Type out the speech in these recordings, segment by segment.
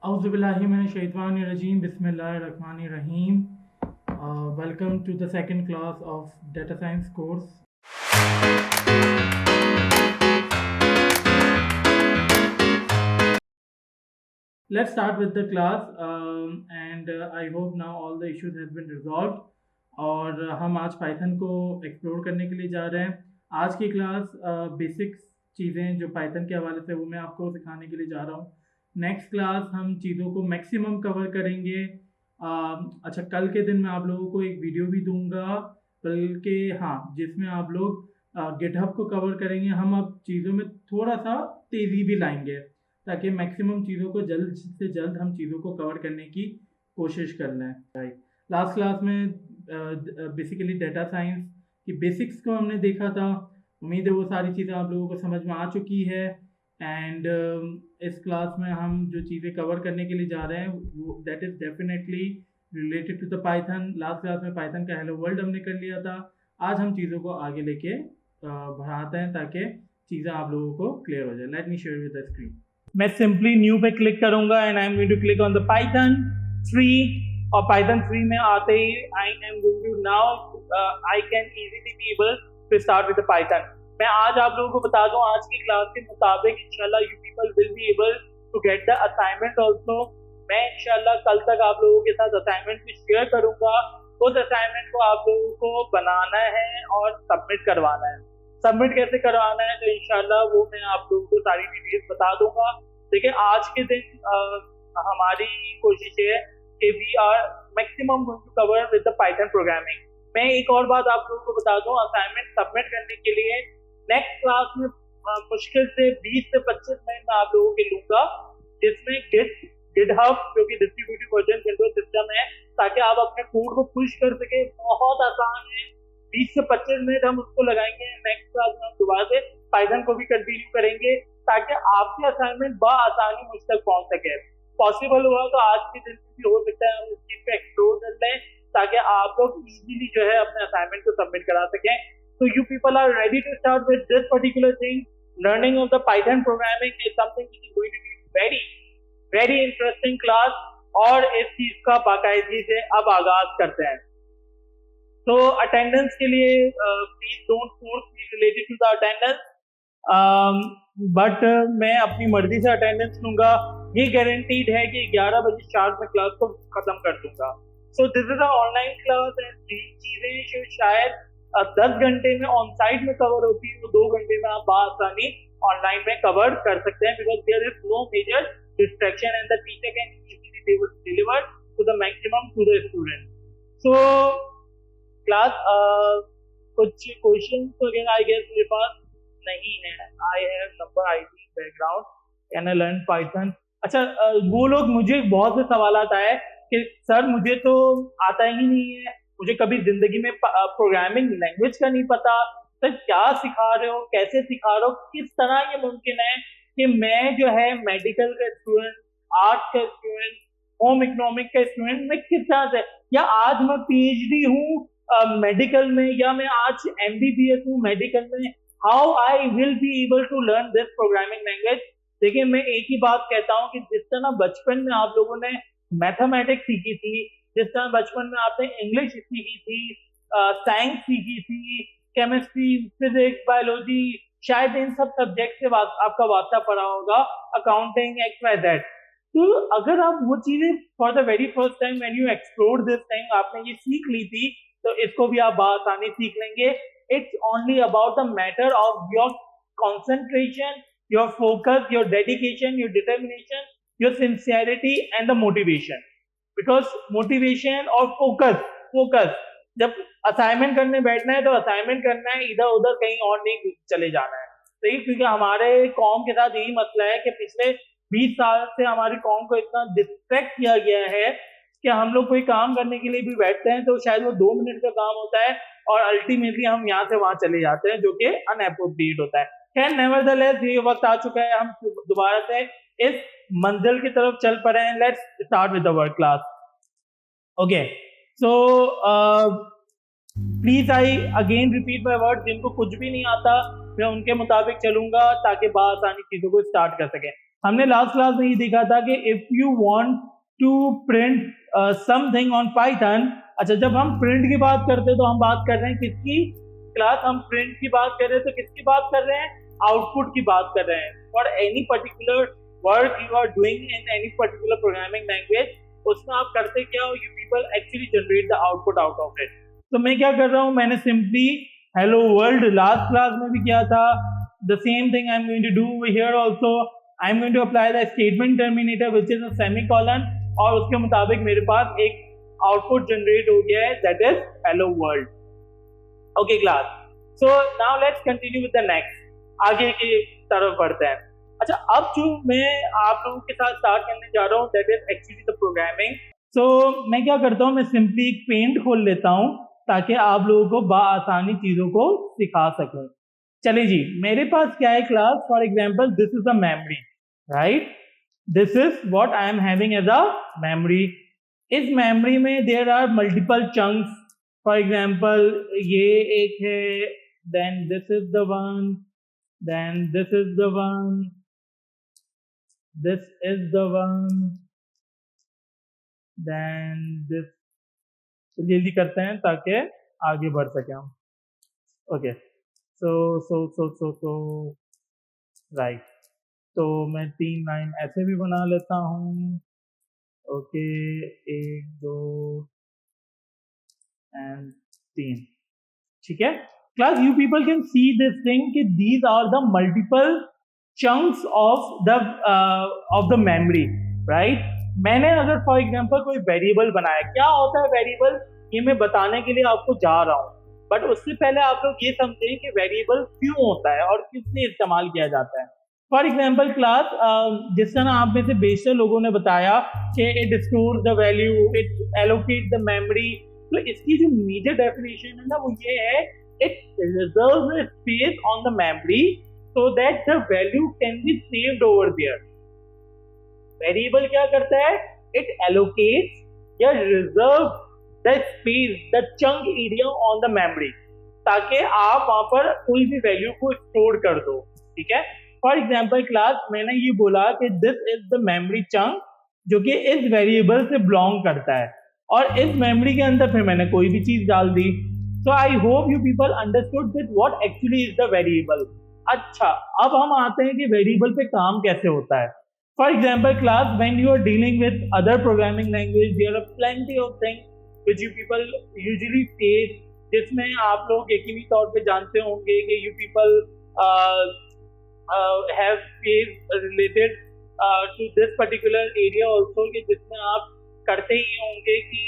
Auzubillahiminash-shaytanir-rajim. Bismillahir-rahmanir-rahim. Welcome to the second class of data science course. Let's start with the class and I hope now all the issues has been resolved. और हम आज Python को explore करने के लिए जा रहे हैं. आज की क्लास बेसिक्स चीज़ें जो पाइथन के हवाले से वो मैं आपको सिखाने के लिए जा रहा हूँ. नेक्स्ट क्लास हम चीज़ों को मैक्सिमम कवर करेंगे. अच्छा, कल के दिन मैं आप लोगों को एक वीडियो भी दूंगा बल्कि हाँ, जिसमें आप लोग गिटहब को कवर करेंगे. हम अब चीज़ों में थोड़ा सा तेज़ी भी लाएंगे ताकि मैक्सिमम चीज़ों को जल्द से जल्द हम चीज़ों को कवर करने की कोशिश कर लें. राइट, लास्ट क्लास में बेसिकली डेटा साइंस की बेसिक्स को हमने देखा था. उम्मीद है वो सारी चीज़ें आप लोगों को समझ में आ चुकी है. एंड इस क्लास में हम जो चीज़ें कवर करने के लिए जा रहे हैं वो that is definitely related to the Python. Last class में पाइथन का हेलो वर्ल्ड हमने कर लिया था. आज हम चीज़ों को आगे लेके बढ़ाते हैं ताकि चीज़ें आप लोगों को क्लियर हो जाए. Let me share with the screen. मैं सिंपली न्यू पे क्लिक करूंगा and I am going to click on the Python 3 और पाइथन 3 में आते ही I am going to now I can easily be able to start with the Python. मैं आज आप लोगों को बता दूं आज की क्लास के मुताबिक इंशाल्लाह you people will be able to get the assignment also. मैं इंशाल्लाह कल तक आप लोगों के साथ असाइनमेंट भी शेयर करूंगा. उस असाइनमेंट को आप लोगों को बनाना है और सबमिट करवाना है. सबमिट कैसे करवाना है तो इंशाल्लाह वो मैं आप लोगों को सारी डिटेल्स बता दूंगा. देखिए, आज के दिन हमारी कोशिश है कि we are maximum going to cover with the Python programming. मैं एक और बात आप लोगों को बता दूं, असाइनमेंट सबमिट करने के लिए नेक्स्ट क्लास में मुश्किल से 20 से 25 मिनट में आप लोगों के लूंगा, जिसमें गिटहब जो कि डिस्ट्रीब्यूटेड वर्जन कंट्रोल सिस्टम है, ताकि आप अपने कोड को पुश कर सके. बहुत आसान है. 20 से 25 मिनट हम उसको लगाएंगे. नेक्स्ट क्लास में हम दोबारा से पाइथन को भी कंटिन्यू करेंगे ताकि आपके असाइनमेंट बआसानी मुझ तक पहुंच सके. पॉसिबल हुआ तो आज के दिन भी हो सकता है हम इस चीज पे एक्सप्लोर कर लें ताकि आप लोग इजीली जो है अपने असाइनमेंट को सबमिट करा सकें. So you people are ready to start with this particular thing. Learning of the Python programming is something which is going to be very, very interesting class. और इस चीज का बाकायदगी से अब आगाज करते हैं. तो अटेंडेंस के लिए please don't force me related to the attendance, but मैं अपनी मर्जी से अटेंडेंस लूंगा. ये गारंटीड है कि 11 बजे शार्प में क्लास को खत्म कर दूंगा. So this is a online class and चीजें शायद 10 घंटे में ऑन साइट में कवर होती है, वो 2 घंटे में आप बआसानी ऑनलाइन में कवर कर सकते हैं. Because there is no major distraction and the teacher can easily deliver to the maximum to the student. So class कुछ क्वेश्चन वगैरह आई गेस मेरे पास नहीं है. I have number IT background, can I learn Python. अच्छा, वो लोग मुझे बहुत से सवाल आता है कि सर मुझे तो आता ही नहीं है, मुझे कभी जिंदगी में प्रोग्रामिंग लैंग्वेज का नहीं पता. सर क्या सिखा रहे हो, कैसे सिखा रहे हो, किस तरह ये मुमकिन है कि मैं जो है मेडिकल का स्टूडेंट, आर्ट्स का स्टूडेंट, होम इकोनॉमिक का स्टूडेंट, मैं किस तरह से, या आज मैं पीएचडी हूँ मेडिकल में, या मैं आज एमबीबीएस हूँ मेडिकल में, how I will be able to learn this programming language. देखिए, मैं एक ही बात कहता हूँ कि जिस तरह बचपन में आप लोगों ने मैथमेटिक्स सीखी थी, जिस तरह बचपन में आपने इंग्लिश सीखी थी, साइंस सीखी थी, केमिस्ट्री, फिजिक्स, बायोलॉजी, शायद इन सब सब्जेक्ट से आपका वास्ता पड़ा होगा, अकाउंटिंग, एक्स वाई जेड. तो अगर आप वो चीजें for the very first time when you explore this thing आपने ये सीख ली थी, तो इसको भी आप बआसानी सीख लेंगे. It's only about the matter of your concentration, your focus, your dedication, your determination, your sincerity and the motivation. Because motivation और फोकस जब असाइनमेंट करने बैठना है तो असाइनमेंट करना है, इधर उधर कहीं और नहीं चले जाना है. सही, क्योंकि हमारे कौम के साथ यही मसला है कि पिछले 20 साल से हमारी कौम को इतना डिस्ट्रैक्ट किया गया है कि हम लोग कोई काम करने के लिए भी बैठते हैं तो शायद वो 2 मिनट का काम होता है और अल्टीमेटली हम यहाँ से वहां चले जाते हैं, जो कि अनएप्रोप्रिएट होता है. खैर, नेवरदलेस ये वक्त आ चुका है, हम दोबारा से इस मंजिल की तरफ चल पड़े हैं. Let's start with the word class. Okay, so please I again repeat my word. जिनको कुछ भी नहीं आता मैं उनके मुताबिक चलूंगा ताकि बआसानी चीजों को स्टार्ट कर सकें. हमने लास्ट क्लास में ये देखा था कि if you want to print something on Python, अच्छा जब हम प्रिंट की बात करते हैं तो हम बात कर रहे हैं किसकी क्लास, हम प्रिंट की बात कर रहे हैं तो किसकी बात कर रहे हैं, आउटपुट की बात कर रहे हैं। For any particular work you are doing in any particular programming language, उसमें आप करते क्या हो, you people actually generate the output out of it. तो मैं क्या कर रहा हूँ, मैंने simply hello world last class में भी किया था, the same thing I am going to do here also. I am going to apply the statement terminator which is a semicolon, और उसके मुताबिक मेरे पास एक आउटपुट जनरेट हो गया है, that is hello world. Okay class, so now let's continue with the next, आगे की तरफ बढ़ते हैं। अच्छा, अब जो मैं आप लोगों के साथ स्टार्ट करने जा रहा हूँ that is actually the programming. So मैं क्या करता हूँ, मैं सिंपली एक पेंट खोल लेता हूँ ताकि आप लोगों को बआसानी चीजों को सिखा सकूं। चलिए जी, मेरे पास क्या है class, for example this is the memory, right, this is what I am having as a memory. इस मेमोरी में there are multiple chunks, for example ये एक है, then this is the one, then this is the one, this is the one, then this, जल्दी करते हैं ताकि आगे बढ़ सके हम। ओके, सो राइट, तो मैं 3 लाइन ऐसे भी बना लेता हूँ। ओके, 1 2 एंड 3, ठीक है class, you people can see this thing कि these are the multiple chunks of the memory, right? मैंने अगर for example कोई variable बनाया, क्या होता है variable, ये मैं बताने के लिए आपको जा रहा हूँ, बट उससे पहले आप लोग ये समझें कि variable क्यों होता है और किस लिए इस्तेमाल किया जाता है। फॉर एग्जाम्पल क्लास, जिस तरह आप में से बेशतर लोगों ने बताया कि it store the value, it allocate the memory, तो इसकी जो मेजर डेफिनेशन है ना वो ये है, it reserves a space on the memory so that the value can be saved over there. Variable क्या करता है, it allocates या reserve the space, the chunk area on the memory, ताकि आप वहां पर कोई भी वैल्यू को स्टोर कर दो, ठीक है। फॉर एग्जाम्पल क्लास, मैंने ये बोला कि this is the memory chunk जो कि इस वेरिएबल से बिलोंग करता है, और इस मेमोरी के अंदर फिर मैंने कोई भी चीज डाल दी। So I hope you people understood that what actually is the variable. अच्छा, अब हम आते हैं कि वेरिएबल पे काम कैसे होता है। For example, class, when you are dealing with other programming language, there are plenty of things which you people usually face, जिसमें आप लोग यकीनी तौर पे जानते होंगे कि you people have faced related to this particular area also, कि जिसमें आप करते ही होंगे कि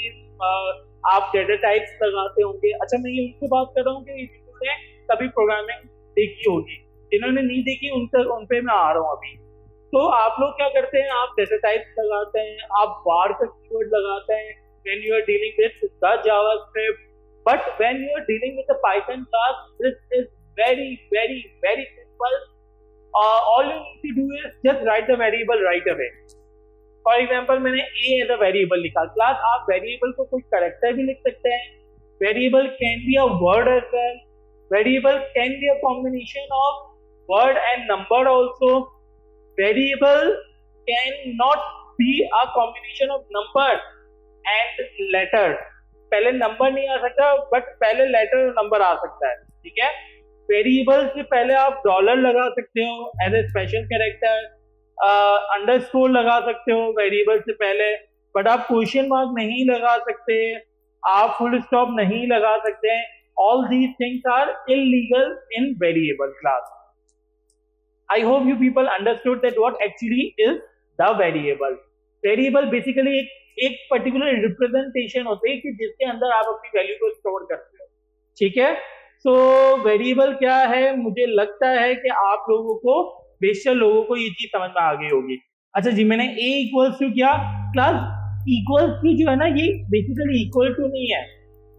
आप डेटा टाइप्स लगाते होंगे। अच्छा, मैं ये उनसे बात कर रहा हूँ कि जिन्होंने कभी प्रोग्रामिंग देखी होगी, जिन्होंने नहीं देखी उन पे मैं आ रहा हूँ अभी। तो आप लोग क्या करते हैं, आप डेटा टाइप्स लगाते हैं, आप var का कीवर्ड लगाते हैं when you are dealing with the JavaScript, but when you are dealing with the Python class, this is very very very simple. All you need to do is just write the variable right away. For example, मैंने a as a variable लिखा। Class, आप variable को कोई character भी लिख सकते हैं, variable can be a word as well, variable can be a combination of word and number also, variable can not be a combination of number and letter. पहले number नहीं आ सकता, बट पहले लेटर और नंबर आ सकता है, ठीक है। वेरिएबल से पहले आप डॉलर लगा सकते हो as a special character, underscore लगा सकते हो वेरिएबल से पहले, बट आप क्वेश्चन मार्क नहीं लगा सकते, आप फुल स्टॉप नहीं लगा सकते। All these things are illegal in variable class. I hope you people understood that what actually is the variable. Variable basically एक पर्टिकुलर रिप्रेजेंटेशन होती है कि जिसके अंदर आप अपनी वैल्यू को स्टोर करते हो, ठीक है। सो वेरिएबल क्या है, मुझे लगता है कि आप लोगों को, बेशतर लोगों को ये चीज समझ में आ गई होगी। अच्छा जी, मैंने a इक्वल्स टू क्या क्लास, इक्वल्स टू जो है ना, ये बेसिकली इक्वल टू नहीं है,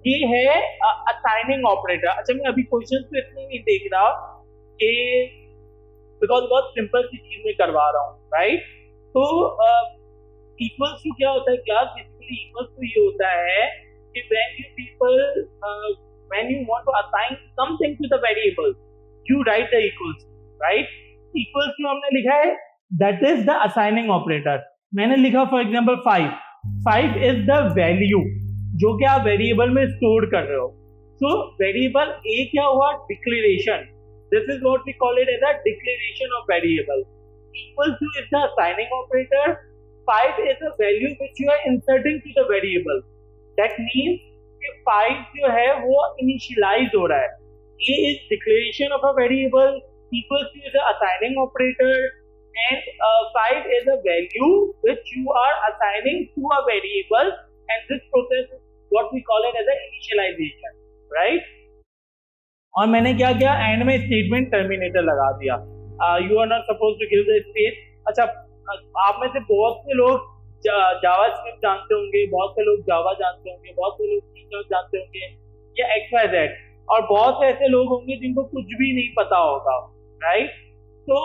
ये है असाइनिंग ऑपरेटर। अच्छा, मैं अभी क्वेश्चन तो इसलिए नहीं देख रहा कि बिकॉज बहुत सिंपल सी चीज में करवा रहा हूँ, राइट। तो इक्वल्स टू क्या होता है क्लास, बेसिकली इक्वल्स टू ये होता है कि when you want to assign something to the variable, you write the equals, right। Equals to हमने लिखा है that is the assigning operator. मैंने लिखा for example 5, 5 is the value जो कि आप वेरिएबल में स्टोर कर रहे हो। सो वेरिएबल ए क्या हुआ, declaration, this is what we call it as a declaration of variable. Equal to is the assigning operator, 5 is a value which you are inserting to the variable. That means कि 5 जो है वो initialize हो रहा है। A is declaration of a variable, equals to is the assigning operator, and 5 is a value which you are assigning to a variable, and this process is what we call it as a initialization, right? और मैंने क्या किया, and में statement terminator लगा दिया। You are not suppose to give the space. अच्छा, आप में से बहुत से लोग जावा स्क्रिप्ट जानते होंगे, बहुत से लोग जावा जानते होंगे, बहुत से लोग C# जानते होंगे या XYZ, और बहुत से ऐसे लोग होंगे जिनको कुछ भी नहीं पता होगा, राइट? तो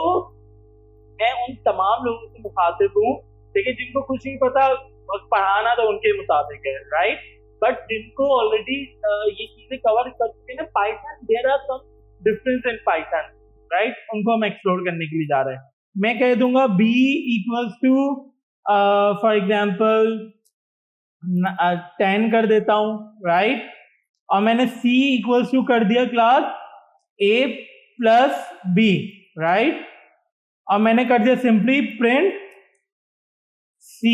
मैं उन तमाम लोगों से मुखातिब हूँ, देखिए जिनको कुछ नहीं पता, बस पढ़ाना तो उनके मुताबिक है, राइट? बट जिनको ऑलरेडी ये चीजें कवर कर चुके हैं Python, there are some difference in Python, right? उनको हम एक्सप्लोर करने के लिए जा रहे हैं। मैं कह दूंगा b equals to for example 10 कर देता हूं, राइट? और मैंने c इक्वल्स टू कर दिया क्लास a प्लस b, राइट? और मैंने कर दिया simply print c।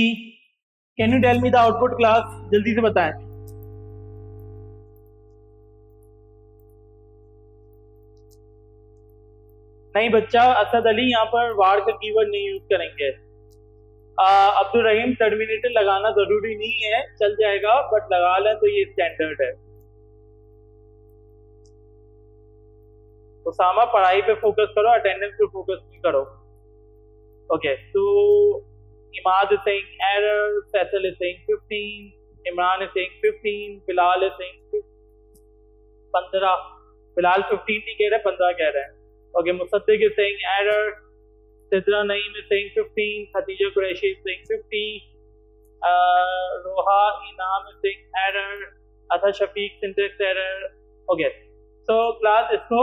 Can you tell me the output class, जल्दी से बताएं। नहीं बच्चा, असद अली यहाँ पर वार का कीवर्ड नहीं यूज करेंगे। अब्दुल रहीम, टर्मिनेटर लगाना जरूरी नहीं है, चल जाएगा, बट लगा लें तो ये स्टैंडर्ड है। उसामा, पढ़ाई पे फोकस करो, अटेंडेंस पे फोकस नहीं करो। ओके, तो Imad is saying error, Faisal is saying 15, Imran is saying 15, Bilal is saying 15, Bilal 15 नहीं कह रहे, 15 कह रहे हैं। Okay, Musaddiq is saying error, Sidra Naeem is saying 15, Khadija Qureshi is saying 50, Roha Inam is saying error, Atha Shafiq syntax error. Okay, so class इसको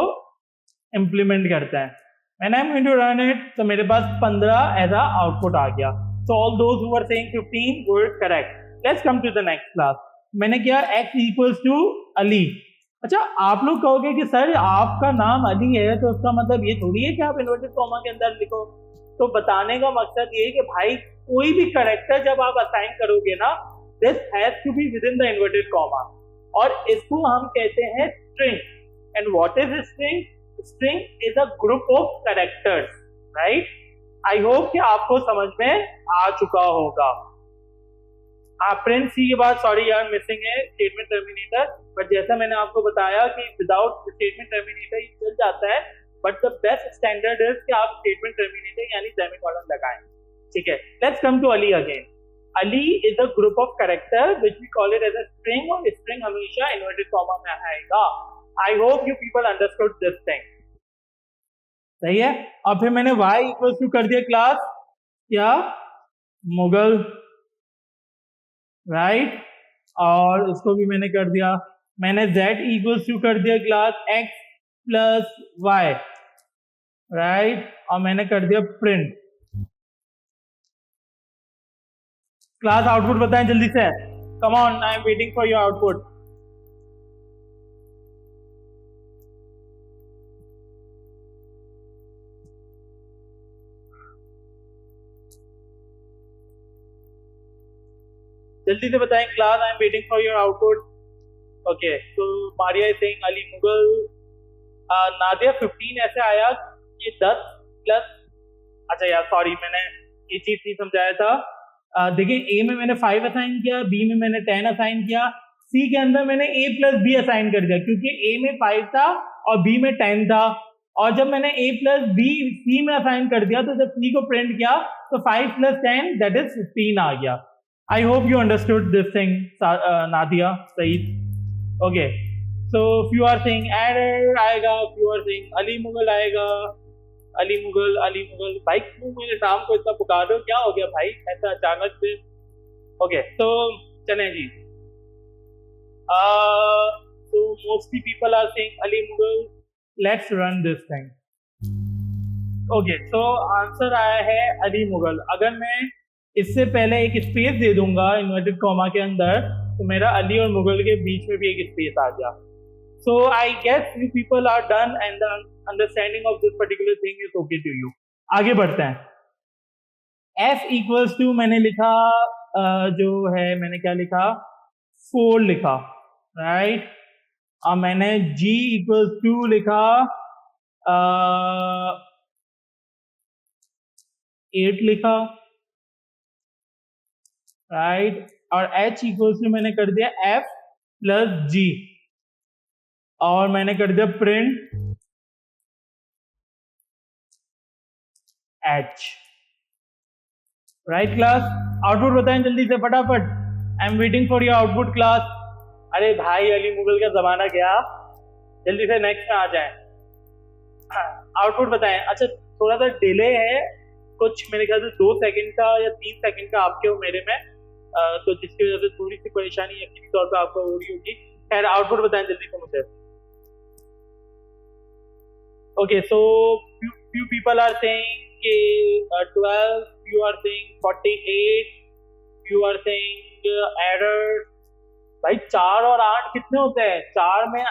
implement करते हैं। When I'm going to run it, तो मेरे पास 15 ऐसा output आ गया। So all those who were saying 15 were correct. Let's come to the next class. मैंने किया x equals to Ali। अच्छा, आप लोग कहोगे कि सर आपका नाम अली है तो उसका मतलब ये थोड़ी है कि आप इन्वर्टेड कॉमा के अंदर लिखो। तो बताने का मकसद ये है कि भाई कोई भी कैरेक्टर जब आप असाइन करोगे ना, this has to be within the inverted comma, और इसको हम कहते हैं string. And what is string? String is a group of characters, right? I hope कि आपको समझ में आ चुका होगा। प्रिंट सी के बाद सॉरी यार मिसिंग है स्टेटमेंट टर्मिनेटर, बट जैसा मैंने आपको बताया कि विदाउट स्टेटमेंट टर्मिनेटर चल जाता है, बट द बेस्ट स्टैंडर्ड है कि आप स्टेटमेंट टर्मिनेटर यानी सेमीकोलन लगाएं, ठीक है? Let's come to Ali again. Ali is a group of character which we call it as a string, और स्ट्रिंग हमेशा इन्वर्टेड कॉमा में आएगा। I hope you people understood this thing, सही है? और फिर मैंने y इक्वल्स टू कर दिया क्लास या मुगल, राइट? और इसको भी मैंने कर दिया, मैंने z इक्वल्स टू कर दिया class x plus y, right? और मैंने कर दिया प्रिंट। क्लास आउटपुट बताएं जल्दी से, come on, I am waiting for your output. जल्दी से बताएं class, I am waiting for your output. Okay, तो मारिया इज सेइंग अली मुगल, नादिया 15 ऐसे आया कि 10 प्लस, अच्छा यार सॉरी मैंने ये चीज नहीं समझाया था। देखिए ए में मैंने 5 असाइन किया, बी में मैंने 10 असाइन किया, सी के अंदर मैंने a प्लस बी असाइन कर दिया क्योंकि a में 5 था और b में 10 था, और जब मैंने a प्लस बी सी में असाइन कर दिया तो जब c को प्रिंट किया तो 5 प्लस 10 दैट इज 15 आ गया। I hope you understood this thing Nadia Saeed. Okay, so if you are saying error आएगा, if you are saying Ali Mughal आएगा, अली मुगल भाई क्यों मेरे शाम को इतना पुकार रहे हो, क्या हो गया भाई ऐसा अचानक से? ओके, तो चलें जी। So mostly people are saying Ali Mughal. Let's run this thing. Okay, so answer आया है अली मुगल। अगर मैं इससे पहले एक स्पेस दे दूंगा इन्वर्टेड कॉमा के अंदर, तो मेरा अली और मुगल के बीच में भी एक स्पेस आ गया। So I guess you people are done and the understanding of this particular thing is okay to you. आगे बढ़ते हैं। F इक्वल्स टू मैंने लिखा जो है, मैंने क्या लिखा, 4 लिखा, राइट। अब मैंने G इक्वल्स टू लिखा 8 लिखा, राइट। और H इक्वल्स टू मैंने कर दिया F प्लस G, और मैंने कर दिया print H, right class. Output बताएं जल्दी से फटाफट। आई am waiting for your output class. अरे भाई अली मुगल का जमाना गया, जल्दी से नेक्स्ट में आ जाएं। आउटपुट बताएं। अच्छा थोड़ा सा डिले है, कुछ मेरे ख्याल से 2 सेकंड का या 3 सेकंड का आपके और मेरे में, तो जिसकी वजह से थोड़ी सी परेशानी यकीनी तौर पर आपको हो रही होगी। खैर आउटपुट बताएं जल्दी से मुझे। Okay, so few people are saying कि 12, few are saying 48, few are saying error। भाई 4 और 8 कितने होते हैं? 4 में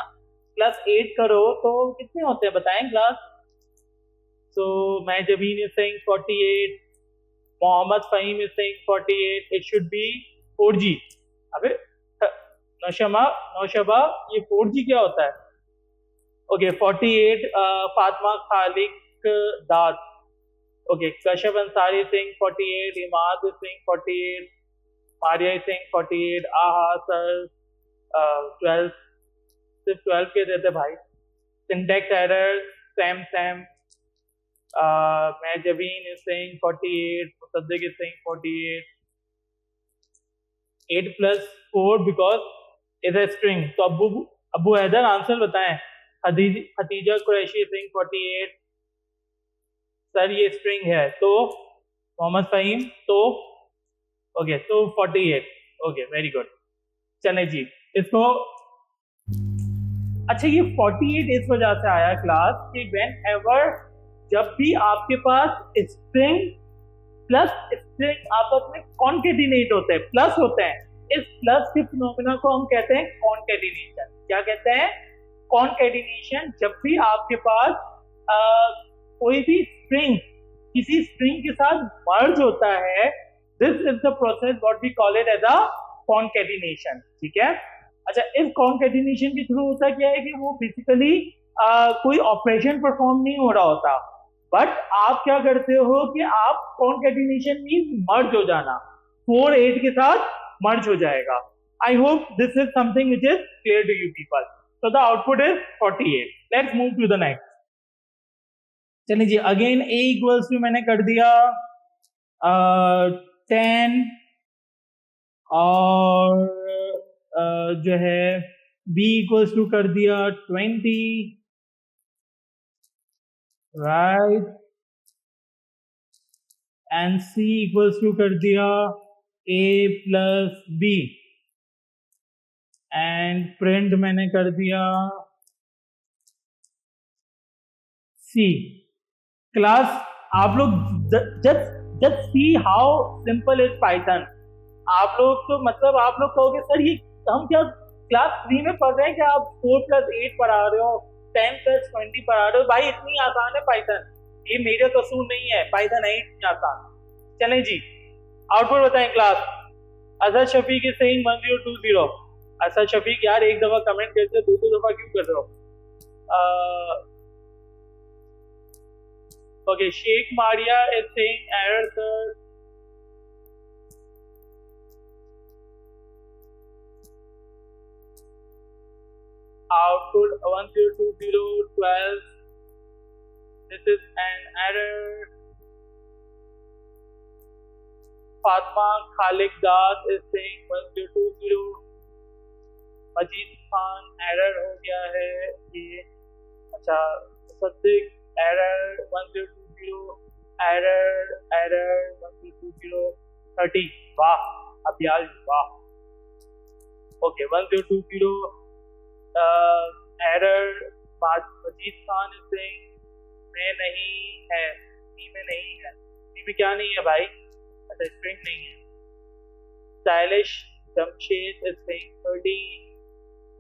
प्लस 8 करो तो कितने होते हैं बताएं क्लास। सो मैं Jabeen is saying 48, Mohammad Fahim is saying 48, it should be 4G। अबे नौशबा ये 4G क्या होता है? ओके 48, फातिमा खालिक दाद, ओके कशफ अंसारी सिंह 48, इमाद सिंह 48, मारिया सिंह 48, आहा सर 12, सिर्फ 12 के देते भाई। सिंटेक्स एरर सैम मैं Jabeen Singh 48, Mossadegh Singh 48, 8 plus 4 because is a string. तो अबू हैदर आंसर बताएं। खतीजा कुरैशी सिंह 48, सर ये स्ट्रिंग है, तो मोहम्मद फहीम तो ओके तो 48, ओके वेरी गुड। चले जी इसको। अच्छा ये 48 इस वजह से आया क्लास कि व्हेन एवर जब भी आपके पास स्ट्रिंग प्लस स्ट्रिंग आपस में कॉन्केटिनेट होते हैं, प्लस होते हैं, इस प्लस के फिनोमेना को हम कहते हैं कॉन्केटिनेशन। क्या कहते हैं? कॉन्केटिनेशन। जब भी आपके पास कोई भी स्ट्रिंग किसी स्ट्रिंग के साथ मर्ज होता है, this is the process what we call it as a concatenation. ठीक है। अच्छा इस कॉन्केटिनेशन के थ्रू होता क्या है कि वो बेसिकली कोई ऑपरेशन परफॉर्म नहीं हो रहा होता, बट आप क्या करते हो कि आप कॉन्केटिनेशन मींस मर्ज हो जाना, 4 8 के साथ मर्ज हो जाएगा। I hope this is something which is clear to you people. So the output is 48। Let's move to the next. चलिए जी अगेन a इक्वल्स टू मैंने कर दिया 10 और जो है b इक्वल्स टू कर दिया 20, right, and c equals to कर दिया a plus b, and print मैंने कर दिया c। क्लास आप लोग just see how simple is Python. आप लोग तो मतलब आप लोग कहोगे सर ये हम क्या क्लास 3 में पढ़ रहे हैं, क्या आप 4 प्लस 8 पढ़ा रहे हो, 10 प्लस 20 पढ़ा रहे हो? भाई इतनी आसान है पाइथन, ये मेरा कसूर नहीं है, पाइथन है इतनी आसान। चलें जी आउटपुट बताएं class. Asad Shafiq is saying 1020। Asad Shafiq यार एक दफा कमेंट करते हो, 2 दफा क्यों कर रहे हो? Okay, Sheikh Maria is saying error, sir. Output 102012. This is an error. Fatma Khalik Dad is saying 1020. Majid Khan error हो गया है ये। अच्छा मुसद्दिक error 1020, error 1020 30। वाह अभियाल वाह। Okay 1020 error। मजीद खान से मैं नहीं है, सी में नहीं है। सी में क्या नहीं है भाई? अच्छा, स्ट्रिंग नहीं है। Stylish Jamshed is saying 30.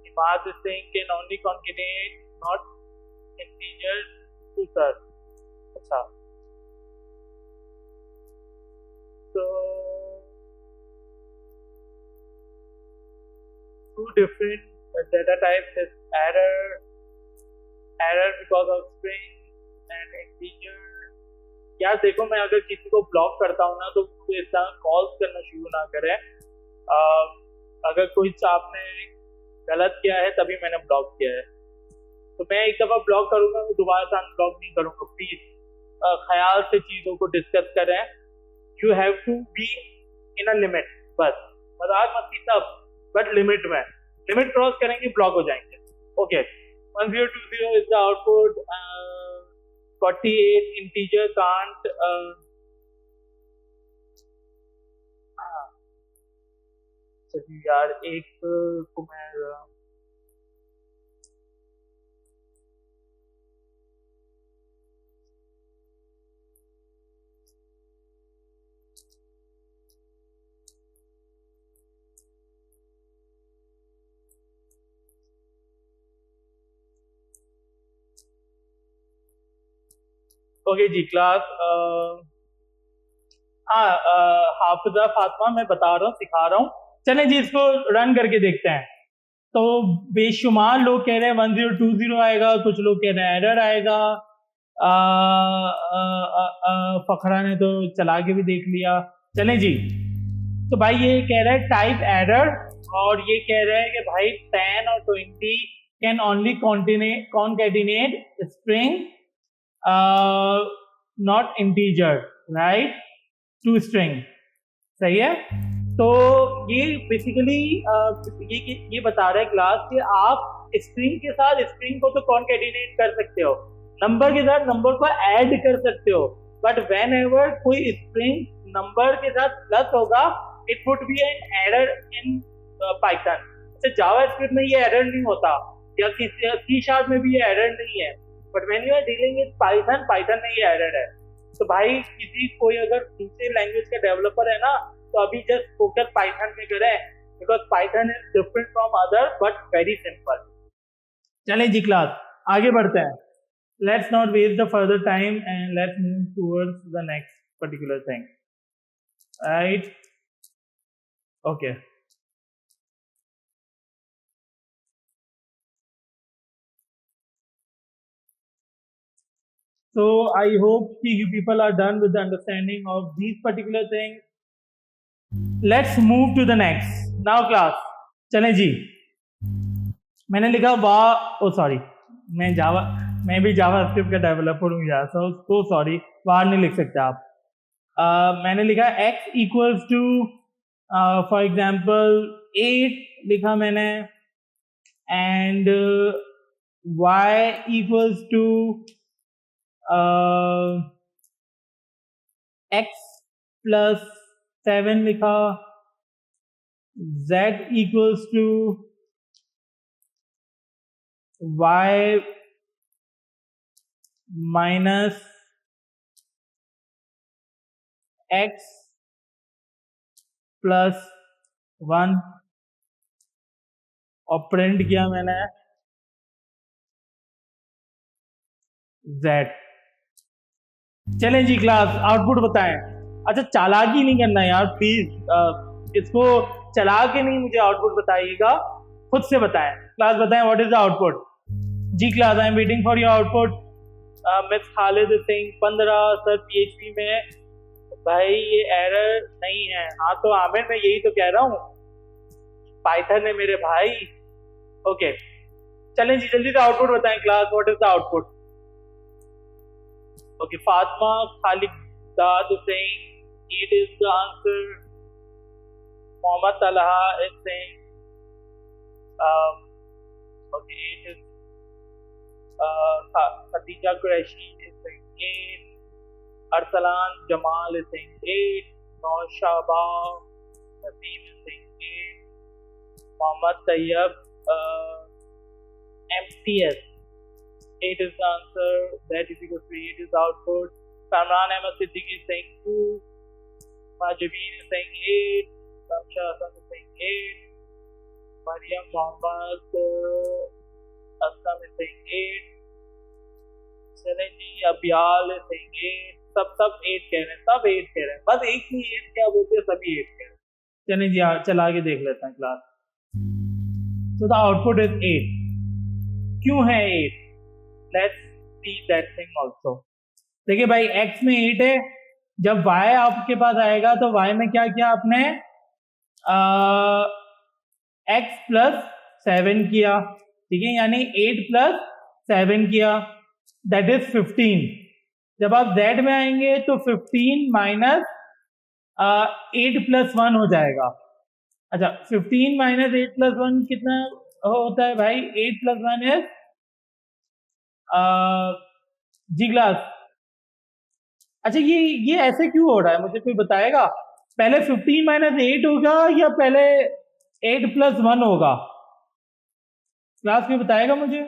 Imad is saying can only concatenate not integer to sir. अच्छा, so two different data types is error because of string and integer. यार देखो, मैं अगर किसी को ब्लॉक करता हूँ ना तो इस तरह कॉल्स करना शुरू ना करें। अगर कोई आपने गलत किया है तभी मैंने ब्लॉक किया है, तो मैं एक दफा ब्लॉक करूंगा, मैं दोबारा से अनब्लॉक नहीं करूंगा। प्लीज ख्याल से चीजों को डिस्कस करें। You have to be in a limit, बस मजाक मस्ती सब, बट लिमिट में। लिमिट क्रॉस करेंगे ब्लॉक हो जाएंगे। Okay, 1020 is the output. 48 integer can't चलिए यार, एक को मैं ओके जी क्लास। हाफिजा फातिमा मैं बता रहा हूँ, सिखा रहा हूँ। चले जी, इसको रन करके देखते हैं। तो बेशुमार लोग कह रहे हैं 1020 आएगा, कुछ लोग कह रहे हैं एरर आएगा। फखरा ने तो चला के भी देख लिया। चले जी, तो भाई ये कह रहा है टाइप एरर, और ये कह रहा है कि भाई 10 और 20 can only concatenate string not integer, right, to string. सही है। तो ये बेसिकली ये बता रहा है क्लास कि आप स्ट्रिंग के साथ स्ट्रिंग को तो कॉन्केटिनेट कर सकते हो, नंबर के साथ नंबर को ऐड कर सकते हो, बट वेन एवर कोई स्ट्रिंग नंबर के साथ प्लस होगा, it would be an error in Python. JavaScript में ये एरर नहीं होता, या सी शार्प में भी ये एरर नहीं है, but when you are dealing with Python में ये एरर है। तो भाई कोई अगर दूसरे लैंग्वेज का डेवलपर है ना, तो अभी जस्ट फोकस पाइथन में करें, because Python is different from other but very simple. चलें जी क्लास, आगे बढ़ते हैं। Let's not waste the further time and let's move towards the next particular thing, right. Okay, so I hope you people are done with the understanding of these particular things. Let's move to the next now class। चलें जी, मैंने लिखा sorry, मैं भी JavaScript का developer हूँ यार, so sorry, बाहर नहीं लिख सकते आप। मैंने लिखा x equals to for example 8 लिखा मैंने, and y equals to x plus 7 लिखा, z equals to y minus x plus 1, और प्रिंट किया मैंने z। चलें जी क्लास, आउटपुट बताएं। अच्छा, चालाकी नहीं करना यार प्लीज, इसको चला के नहीं मुझे आउटपुट बताइएगा, खुद से बताएं। क्लास बताएं व्हाट इज द आउटपुट। जी class, I am waiting for your output. Miss Khalid Singh 15 sir PHP में। भाई ये एरर नहीं है। हाँ तो आमिर, मैं यही तो कह रहा हूँ, पाइथन है मेरे भाई। ओके, चलें जी, जल्दी से आउटपुट बताएं class, what is the output. Okay, Fatma Khalid is saying it is the answer. Mohammad Talha is saying okay, it is Khadija Qureshi is saying 8. Arsalan Jamal is saying 8. Naushaba Naseem is saying 8. Mohammad Tayyab MCS 8 is the answer. That is equal to 8 is the output. Kamran Ahmed Siddiqui is saying 2. Majibin is saying 8. Ramsha Hassan is saying 8. Mariam Mohammed Aslam is saying 8. Challenge Abhyal is saying 8. सब 8 कह रहे हैं, सब 8 कह रहे हैं, बस एक ही 8 क्या बोलते हैं, सभी 8 कह रहे हैं। चलिए जी चला के देख लेते हैं क्लास। तो द आउटपुट इज 8। क्यों है 8? Let's see that thing also. देखिए भाई x में 8 है, जब y आपके पास आएगा तो y में क्या किया आपने, x प्लस 7 किया, ठीक है, यानी 8 प्लस 7 किया, दैट इज 15। जब आप z में आएंगे तो 15 माइनस 8 प्लस 1 हो जाएगा। अच्छा 15 माइनस 8 प्लस 1 कितना होता है भाई? 8 प्लस 1 इज जी क्लास। अच्छा ये ऐसे क्यों हो रहा है, मुझे कोई बताएगा? पहले 15 माइनस 8 होगा या पहले 8 प्लस 1 होगा? क्लास में बताएगा मुझे?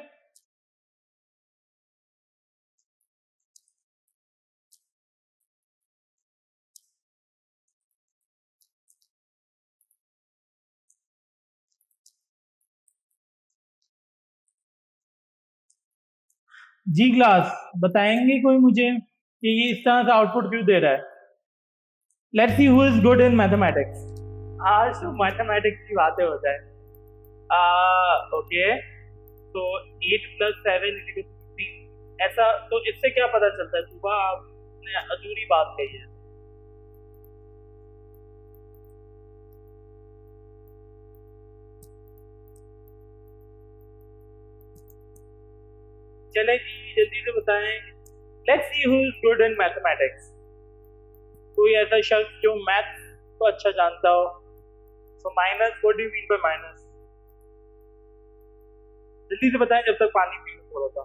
जी क्लास बताएंगे कोई मुझे कि ये इस तरह का आउटपुट क्यों दे रहा है? Let's see who is good in mathematics. आज तो मैथमेटिक्स की बातें हो जाए। ओके तो 8 प्लस 7 15, ऐसा तो इससे क्या पता चलता है? सुबह आपने अधूरी बात कही है। चले जी जल्दी से बताएं। Let's see who is good in mathematics. कोई ऐसा शख्स जो मैथ्स को अच्छा जानता हो। So minus, what do you mean by minus? जल्दी से बताएं जब तक पानी पी थोड़ा सा।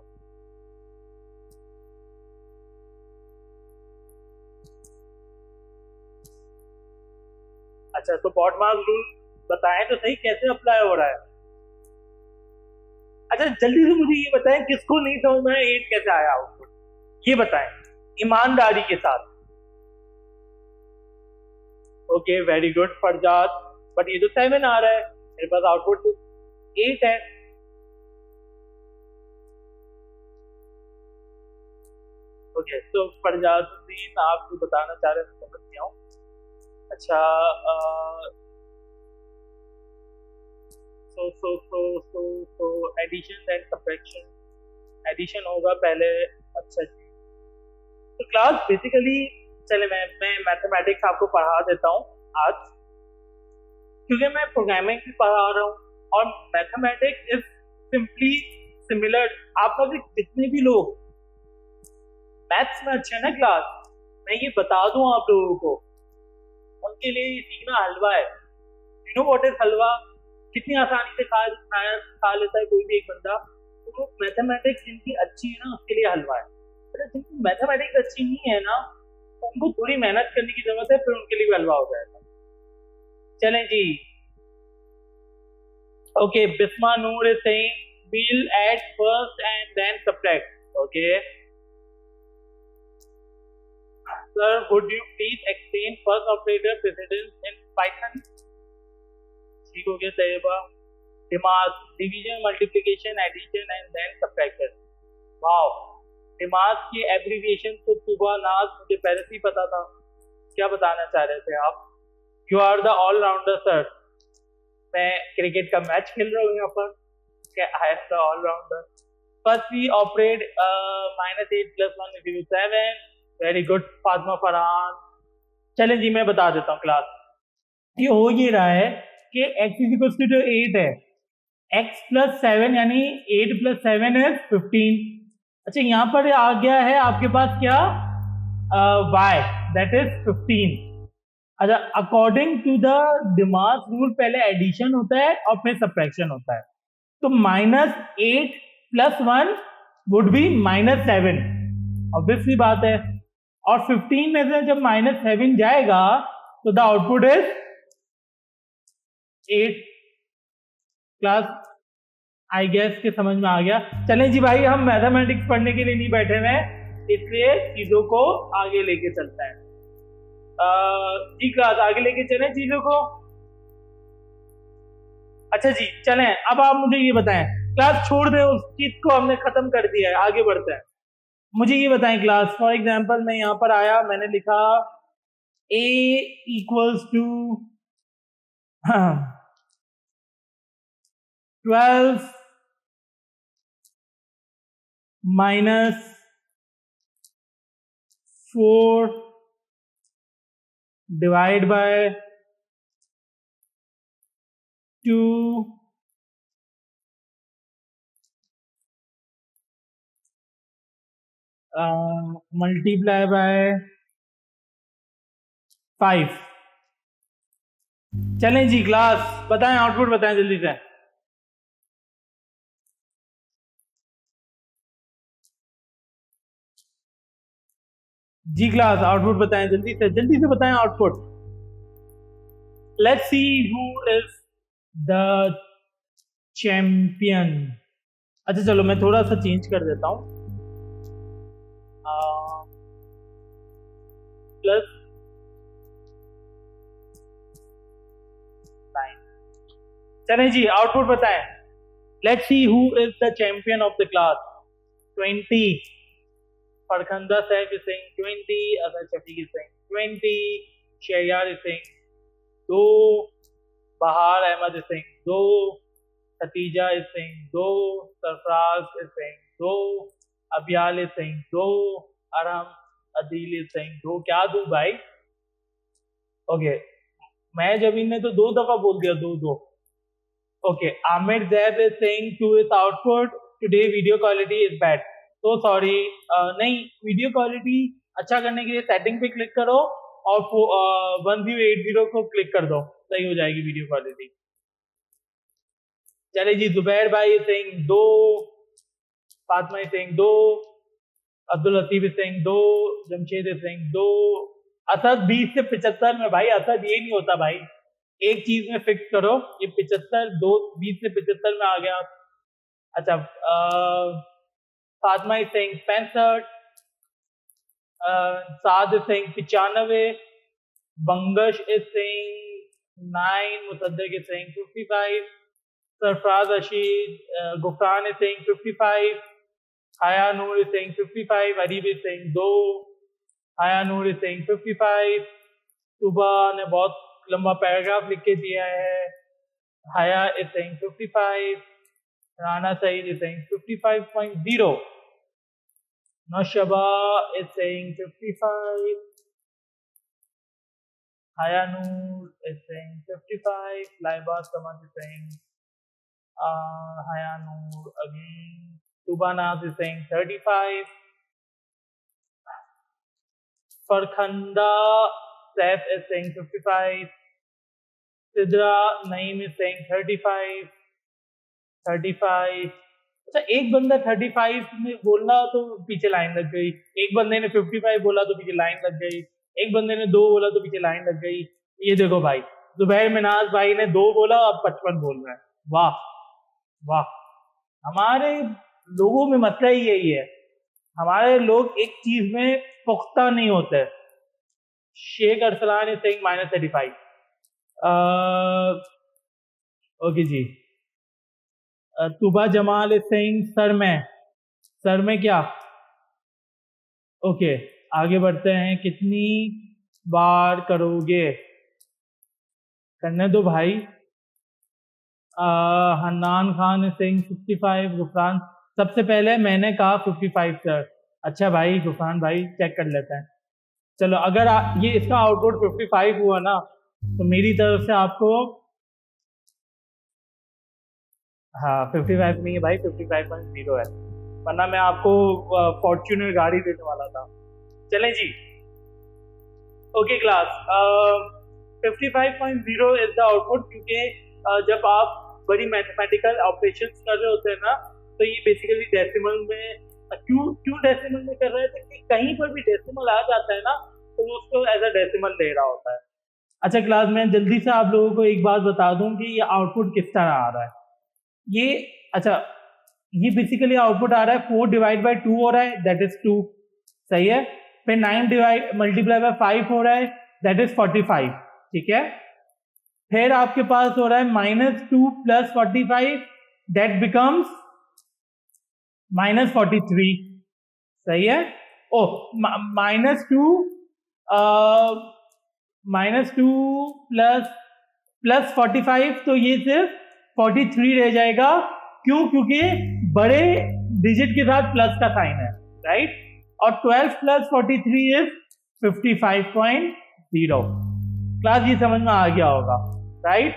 अच्छा तो बॉडमास रूल बताएं तो सही, कैसे अप्लाई हो रहा है? अच्छा जल्दी से मुझे ये बताएं किसको नहीं समझ में 8 कैसे आया आउटपुट, ये बताएं ईमानदारी के साथ। Okay very good Farzad, but ये तो 7 आ रहा है, मेरे पास आउटपुट तो 8 है। ओके तो फरजादुद्दीन आप जो बताना चाह रहे हैं समझ नहीं आऊं। अच्छा so addition and subtraction, addition होगा पहले। अच्छा जी तो क्लास बेसिकली चले मैं मैथमेटिक्स आपको पढ़ा देता हूँ आज, क्योंकि मैं प्रोग्रामिंग भी पढ़ा रहा हूँ और मैथमेटिक्स इज सिंपली सिमिलर। आप में से जितने भी लोग मैथ्स में अच्छे हैं ना क्लास, मैं ये बता दूं आप लोगों को, उनके लिए ये सीखना हलवा है। यू नो व्हाट इज हलवा? कितनी आसानी से खा लेता है कोई भी एक बंदा। तो मैथमेटिक्स जिनकी अच्छी है ना उसके लिए हलवा है, जिनकी मैथमेटिक्स अच्छी नहीं है ना उनको थोड़ी मेहनत करने की जरूरत है, फिर उनके लिए भी हलवा हो जाएगा। चलें जी okay Bisma Noor is saying we'll add first and then subtract. Okay sir, would you please explain first operator precedence in Python? ठीक हो गया तैयबा। दिमाग division multiplication addition and then subtraction. Wow दिमाग की एब्रिविएशन तो सुबह नाज मुझे पहले से ही पता था। क्या बताना चाह रहे थे आप? You are the allrounder sir. मैं क्रिकेट का मैच खेल रहा हूँ यहाँ पर, क्या I am the allrounder. First we operate -8 + 1 = 7। Very good Fatima Farhan. चलें जी मैं बता देता हूँ क्लास। ये हो ये रहा है कि x = 8 है, x + 7 यानी 8 + 7 is 15। अच्छा यहाँ पर आ गया है आपके पास क्या, y that is 15। अच्छा अकॉर्डिंग टू द डिमार्स रूल पहले एडिशन होता है और फिर सब्ट्रैक्शन होता है, तो -8 + 1 वुड बी -7, ऑब्वियसली बात है। और 15 में से जब -7 जाएगा तो the output is 8। Class I guess के समझ में आ गया। चलें जी भाई हम मैथमेटिक्स पढ़ने के लिए नहीं बैठे हुए हैं, इसलिए चीजों को आगे लेके चलता है। जी क्लास आगे लेके चलें चीजों को। अच्छा जी चलें, अब आप मुझे ये बताएं, क्लास छोड़ दें उस चीज को, हमने खत्म कर दिया है, आगे बढ़ते हैं। मुझे ये बताएं क्लास, फॉर एग्जांपल मैं यहां पर आया, मैंने लिखा a equals to 12 minus 4 divide by 2 multiply by 5। चलें जी क्लास बताएं, आउटपुट बताएं जल्दी से। जी क्लास आउटपुट बताएं जल्दी से बताएं output. Let's see who is the champion. अच्छा चलो मैं थोड़ा सा चेंज कर देता हूं, प्लस 9। चलें जी आउटपुट बताएं। Let's see who is the champion of the class. 20 Farkhanda Saif is saying 20, Asad Shafiq is saying 20, Shahyar is saying 2, Bahar Ahmed is saying 2, Khatija is saying 2, Sarfraz is saying 2, Abhyal is saying 2, Aram Adil is saying 2। क्या दूं भाई? Okay मैं जब इन्हें तो 2 दफा बोल दिया, 2। Okay Ahmed Zaid is saying 2 is output, today video quality is bad। तो सॉरी, नहीं, वीडियो क्वालिटी अच्छा करने के लिए सेटिंग पे क्लिक करो और 1080 को क्लिक कर दो, सही हो जाएगी वीडियो क्वालिटी। चले जी, जुबैर भाई सिंह 2, फातिमा सिंह 2, अब्दुल लतीफ सिंह 2, जमशेद सिंह 2, असद 20 से 75 में। भाई असद ये नहीं होता भाई, एक चीज में फिक्स करो, ये 75 20 से 75 में आ गया। अच्छा Fatima is saying 65, Saad is saying 95, Bangash is saying 9, Musaddiq is saying 55, Sarfraz Rashid, Gufran is saying 55, Haya Noor is saying 55, Arif is saying 2, Haya Noor is saying 55, सुबह ने बहुत लंबा पैराग्राफ लिख के दिया है। Haya is saying 55, Rana Saeed is saying 55.0, Noshaba is saying 55, Haya Noor is saying 55, Laiba Samad is saying Haya Noor again, Tubanaz is saying 35, Farkhanda Saif is saying 55, Sidra Naeem is saying 35। अच्छा एक बंदा 35 में बोला तो पीछे line लग गई, एक बंदे ने 55 बोला तो पीछे लाइन लग गई, एक बंदे ने 2 बोला तो पीछे लाइन लग गई। ये देखो भाई, जुबैर मिनाज भाई ने 2 बोला, अब 55 बोल रहा है। वाह वाह, हमारे लोगों में मसला ही यही है, हमारे लोग एक चीज में पुख्ता नहीं होते। Sheikh Arsalan is saying -35। Okay जी, Tuba Jamal is saying sir में क्या? ओके आगे बढ़ते हैं, कितनी बार करोगे? करने दो भाई। हन्नान खान इज सेइंग 55, गुफरान सबसे पहले मैंने कहा 55 सर। अच्छा भाई गुफरान भाई चेक कर लेते हैं। चलो अगर ये इसका आउटपुट 55 हुआ ना तो मेरी तरफ से आपको, हाँ 55 नहीं है भाई, 55.0 है, वरना मैं आपको फॉर्च्यूनर गाड़ी देने वाला था। चलें जी, okay class, 55.0 is the output, क्योंकि जब आप बड़ी मैथमेटिकल ऑपरेशंस कर रहे होते हैं ना, तो ये बेसिकली डेसिमल में, क्यों डेसिमल में कर रहे थे कि कहीं पर भी डेसिमल आ जाता है ना तो उसको एज अ डेसिमल ले रहा होता है। अच्छा क्लास, मैं जल्दी से आप लोगों को एक बात बता दूं कि ये आउटपुट किस तरह आ रहा है। ये अच्छा, ये बेसिकली आउटपुट आ रहा है 4 डिवाइड बाय 2 हो रहा है, दैट इज 2। सही है। फिर 9 डिवाइड मल्टीप्लाई बाय 5 हो रहा है, दैट इज 45, ठीक है। फिर आपके पास हो रहा है -2 प्लस 45, दैट बिकम्स -43, सही है। ओ -2 प्लस 45, तो ये सिर्फ 43 रह जाएगा। क्यों? क्योंकि बड़े डिजिट के साथ प्लस का साइन है, राइट। और 12 प्लस 43 इज 55.0। क्लास ये समझ में आ गया होगा, राइट।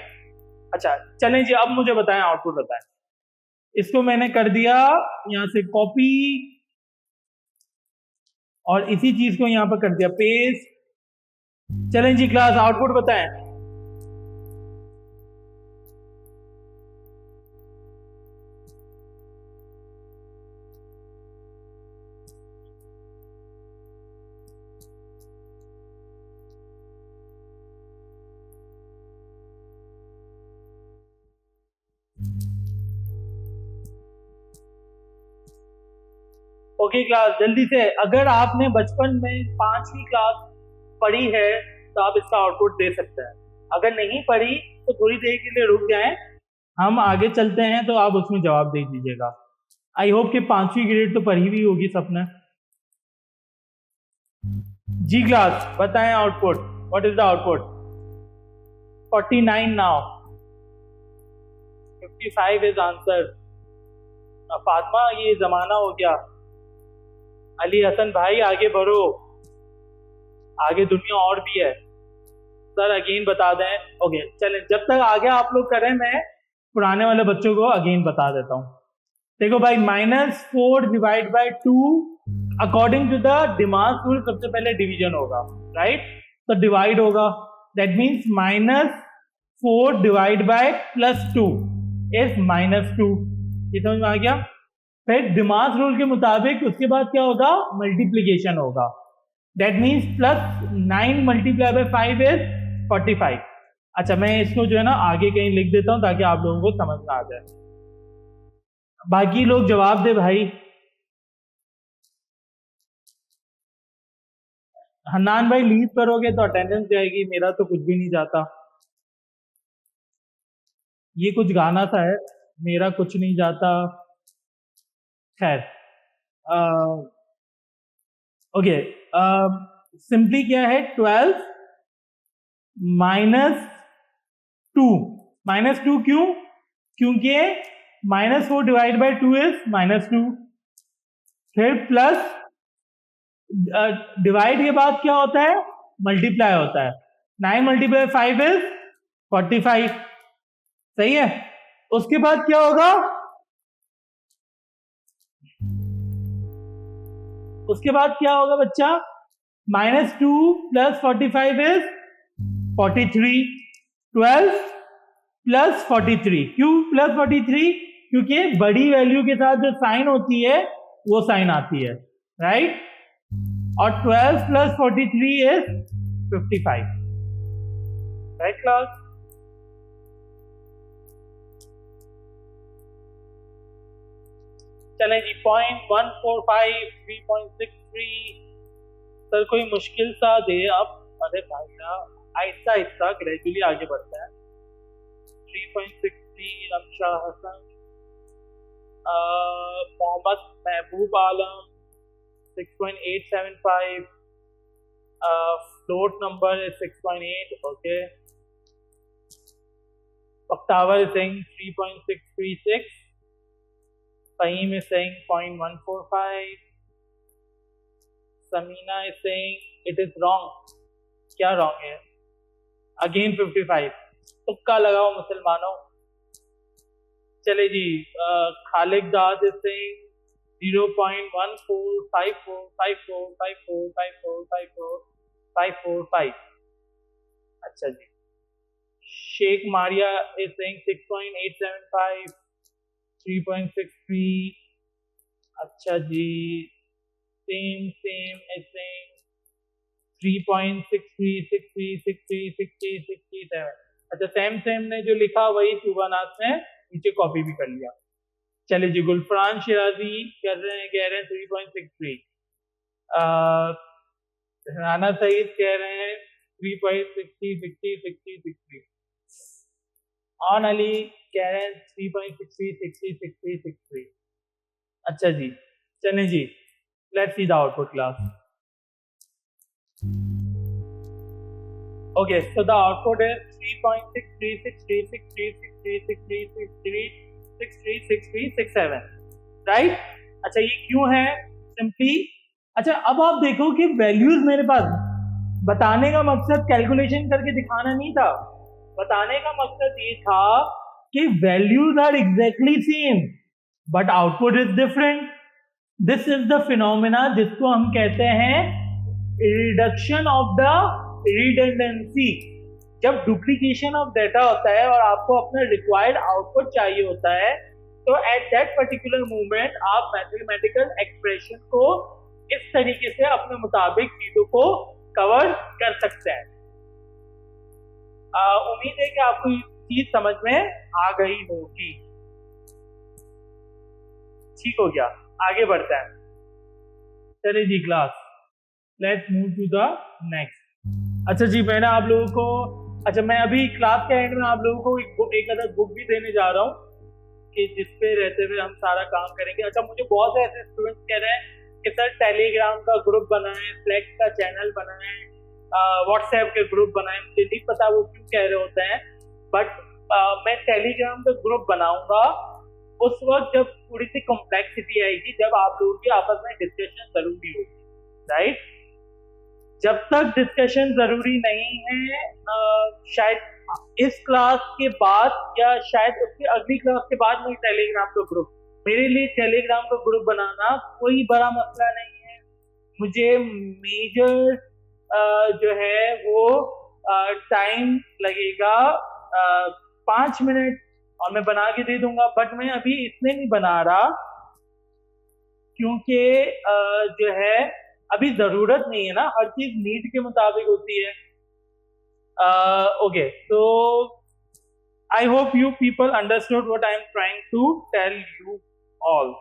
अच्छा चलें जी, अब मुझे बताएं, आउटपुट बताएं। इसको मैंने कर दिया यहां से कॉपी और इसी चीज को यहां पर कर दिया पेस्ट। चलें जी क्लास, आउटपुट बताएं। ओके क्लास, जल्दी से, अगर आपने बचपन में 5वीं क्लास पढ़ी है तो आप इसका आउटपुट दे सकते हैं। अगर नहीं पढ़ी तो थोड़ी देर के लिए रुक जाएं, हम आगे चलते हैं तो आप उसमें जवाब दे दीजिएगा। आई होप कि 5वीं ग्रेड तो पढ़ी हुई होगी सबने। जी क्लास बताएं output, what is the output? 49 now, 55 is answer. Fatima ये जमाना हो गया। अली हसन भाई आगे बढ़ो, आगे दुनिया और भी है। सर अगेन बता दें। ओके चलें, जब तक आगे आप लोग करें मैं पुराने वाले बच्चों को अगेन बता देता हूं। देखो भाई, -4 divide by 2 according to the DMAS rule सबसे पहले डिवीजन होगा, राइट। तो डिवाइड होगा, that means -4 divide by +2 is -2। ये समझ में आ गया। फिर डिमांस रूल के मुताबिक उसके बाद क्या होगा? मल्टीप्लीकेशन होगा, that means +9 multiply by 5 is 45। अच्छा मैं इसको जो है ना आगे कहीं लिख देता हूं ताकि आप लोगों को समझ में आ जाए। बाकी लोग जवाब दे भाई। हन्नान भाई लीव करोगे तो अटेंडेंस जाएगी, मेरा तो कुछ भी नहीं जाता। ये कुछ गाना सा है, मेरा कुछ नहीं जाता। खैर ओके, सिंपली क्या है? 12 -2, -2 क्यों? क्योंकि -4 डिवाइड बाय 2 इज -2। फिर प्लस डिवाइड के बाद क्या होता है? मल्टीप्लाई होता है। 9 मल्टीप्लाई 5 इज 45, सही है। उसके बाद क्या होगा? उसके बाद क्या होगा बच्चा? -2 प्लस 45 इज 43। 12 प्लस 43, क्यों प्लस 43? क्योंकि बड़ी वैल्यू के साथ जो साइन होती है वो साइन आती है, राइट। और 12 प्लस 43 इज 55, राइट क्लास। चलें जी, 0.145, 3.63। सर कोई मुश्किल सा दे आप। अरे भाई साहब आहिस्ता आहिस्ता ग्रेजुअली आगे बढ़ता है। 3.60 रमशा हसन, मोहम्मद महबूब आलम 6.875, float number is 6.8, okay. Octaver is saying 3.636, Fahim is saying 0.145, Samina is saying it is wrong. क्या wrong है? Again 55, तुक्का लगाओ मुसलमानों। चले जी, खालिक दाद is saying 0.1454545454545455। अच्छा जी, शेख मारिया is saying 6.875, 3.63। अच्छा जी, सेम is saying 3.63636367। अच्छा सेम ने जो लिखा वही सुबानाथ ने नीचे कॉपी भी कर लिया। चलिए जी, गुलफरान शिराजी कह रहे हैं 3.63। राना सईद कह रहे हैं 3.60 ऑन अली कह रहे हैं 3.60 अच्छा जी, चलें जी, let's see the output class. Okay, so the output is 3.636363636363636367, right? अच्छा ये क्यों है? सिंपली अच्छा अब आप देखो कि वैल्यूज मेरे पास, बताने का मकसद कैलकुलेशन करके दिखाना नहीं था, बताने का मकसद ये था कि values are exactly same but output is different. This is the phenomena जिसको हम कहते हैं रिडक्शन ऑफ द रिडंडेंसी. जब डुप्लीकेशन ऑफ डाटा होता है और आपको अपना रिक्वायर्ड आउटपुट चाहिए होता है तो एट दैट पर्टिकुलर मोमेंट आप मैथमेटिकल एक्सप्रेशन को इस तरीके से अपने मुताबिक चीजों को कवर कर सकते हैं. उम्मीद है कि आपको ये चीज समझ में आ गई होगी. ठीक हो गया, आगे बढ़ते हैं. चलिए जी class, let's move to the next. अच्छा जी, मैंने आप लोगों को, अच्छा मैं अभी क्लास के एंड में आप लोगों को एक अदर बुक भी देने जा रहा हूँ कि जिसपे रहते हुए हम सारा काम करेंगे. अच्छा मुझे बहुत से ऐसे स्टूडेंट्स कह रहे हैं कि सर टेलीग्राम का ग्रुप बनाएं, स्लैक का चैनल बनाएं, व्हाट्सएप के ग्रुप बनाएं. मुझे नहीं पता वो क्यों कह रहे होते हैं, बट मैं टेलीग्राम का ग्रुप बनाऊंगा उस वक्त जब थोड़ी सी कॉम्प्लेक्सिटी आएगी, जब आप लोगों की आपस में डिस्कशन जरूरी होगी, राइट? जब तक डिस्कशन जरूरी नहीं है, शायद इस क्लास के बाद या शायद उसके अगली क्लास के बाद में टेलीग्राम का ग्रुप, मेरे लिए टेलीग्राम का ग्रुप बनाना कोई बड़ा मसला नहीं है. मुझे मेजर जो है वो टाइम लगेगा 5 मिनट और मैं बना के दे दूंगा. बट मैं अभी इसलिए नहीं बना रहा क्योंकि जो है अभी जरूरत नहीं है ना, हर चीज नीड के मुताबिक होती है. ओके, तो I hope you people understood what I am trying to tell you all.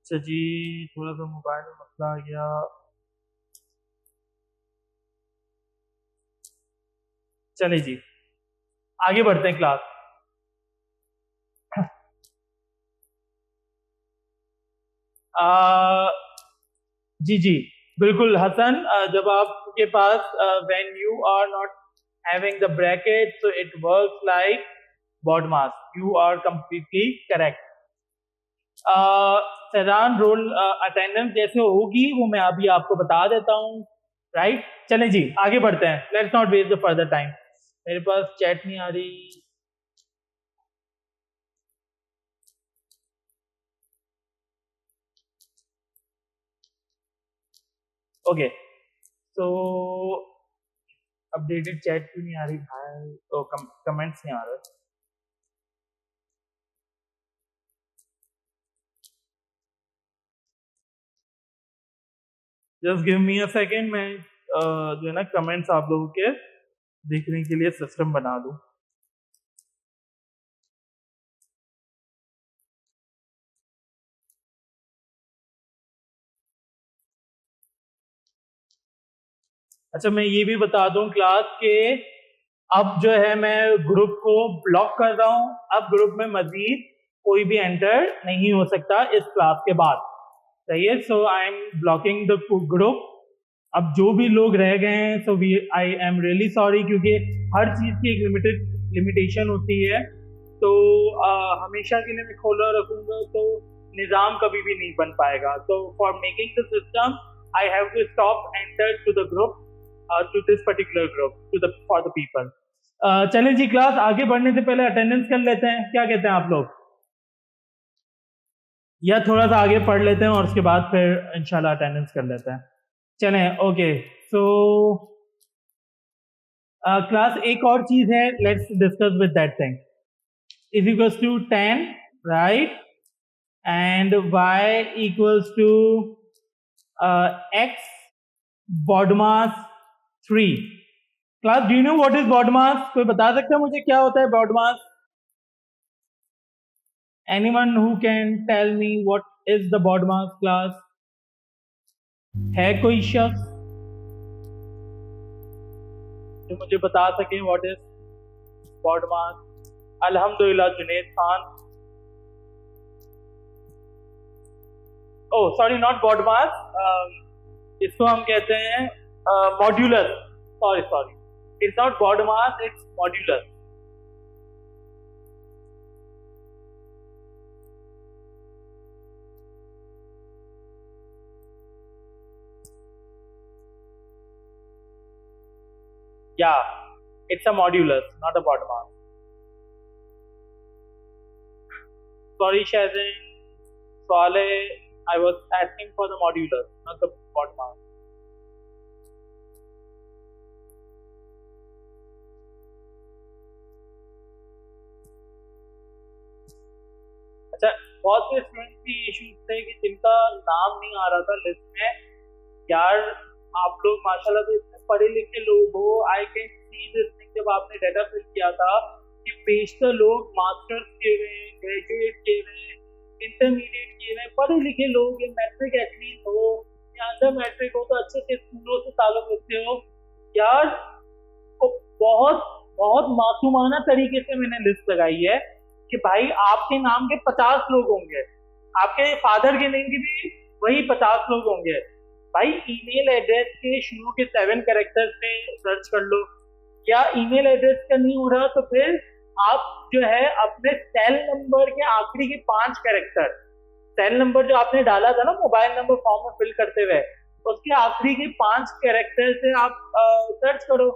अच्छा जी, थोड़ा सा मोबाइल में मसला आ गया. चलिए जी, आगे बढ़ते हैं क्लास. जी जी बिल्कुल हसन, जब आपके पास when you are not having the bracket so it works like bod mass. You are completely correct. सैदान रोल अटेंडेंस जैसे होगी वो मैं अभी आपको बता देता हूँ, राइट? चलें जी आगे बढ़ते हैं. Let's not waste the further time. मेरे पास चैट नहीं आ रही. ओके, तो अपडेटेड चैट क्यों नहीं आ रही भाई? तो कमेंट्स नहीं आ रहे. Just give me a second, मैं जो है ना कमेंट्स आप लोगों के देखने के लिए सिस्टम बना दूं. अच्छा मैं ये भी बता दूं क्लास के अब जो है मैं ग्रुप को ब्लॉक कर रहा हूं. अब ग्रुप में मजीद कोई भी एंटर नहीं हो सकता इस क्लास के बाद, सही है? So I am blocking the group. अब जो भी लोग रह गए हैं so we I am really sorry, क्योंकि हर चीज की एक लिमिटेशन होती है. तो हमेशा के लिए मैं खोला रखूंगा तो निज़ाम कभी भी नहीं बन पाएगा. तो for making the system I have to stop enter to the group, to this particular group, to the for the people. चलें जी क्लास, आगे बढ़ने से पहले अटेंडेंस कर लेते हैं. क्या कहते हैं आप लोग? या थोड़ा सा आगे पढ़ लेते हैं और उसके बाद फिर इंशाल्लाह अटेंडेंस कर लेते हैं. चलें. ओके, सो क्लास एक और चीज है, let's discuss with that thing. Is equals to 10, right? and y equals to x BODMAS 3. Class, do you know what is BODMAS? कोई बता सकता है मुझे क्या होता है BODMAS? Anyone who can tell me what is the BODMAS, class? है कोई शख्स जो मुझे बता सके what is BODMAS? अल्हम्दुलिल्लाह Junaid Khan. Oh, sorry, not BODMAS. इसको हम कहते हैं modular. Sorry. It's not BODMAS, it's modular. Yeah, it's a modular, not a BODMAS. Sorry, Shazin. Saleh, I was asking for the modular, not the BODMAS. अच्छा, बहुत से students की issues थे कि जिनका नाम नहीं आ रहा था लिस्ट में. यार आप लोग माशाल्लाह से इतने पढ़े लिखे लोग हो. I can see this thing. जब आपने डाटा फिल किया था कि बेशतर लोग मास्टर्स किए हुए हैं, ग्रेजुएट किए हुए हैं, इंटरमीडिएट किए हुए हैं, पढ़े लिखे लोग, ये मैट्रिक एटलीस्ट हो या अंडर मैट्रिक हो तो अच्छे से स्कूलों से ताल्लुक रखते हो. यार बहुत बहुत मासूमाना तरीके से मैंने लिस्ट लगाई है कि भाई आपके नाम के 50 लोग होंगे, आपके फादर के नेम के भी वही 50 लोग होंगे. भाई ईमेल एड्रेस के शुरू के 7 कैरेक्टर्स में सर्च कर लो. क्या ईमेल एड्रेस का नहीं हो रहा तो फिर आप जो है अपने सेल नंबर के आखिरी के 5 कैरेक्टर, सेल नंबर जो आपने डाला था ना मोबाइल नंबर फॉर्म में फिल करते हुए, उसके आखिरी के 5 कैरेक्टर से आप सर्च करो.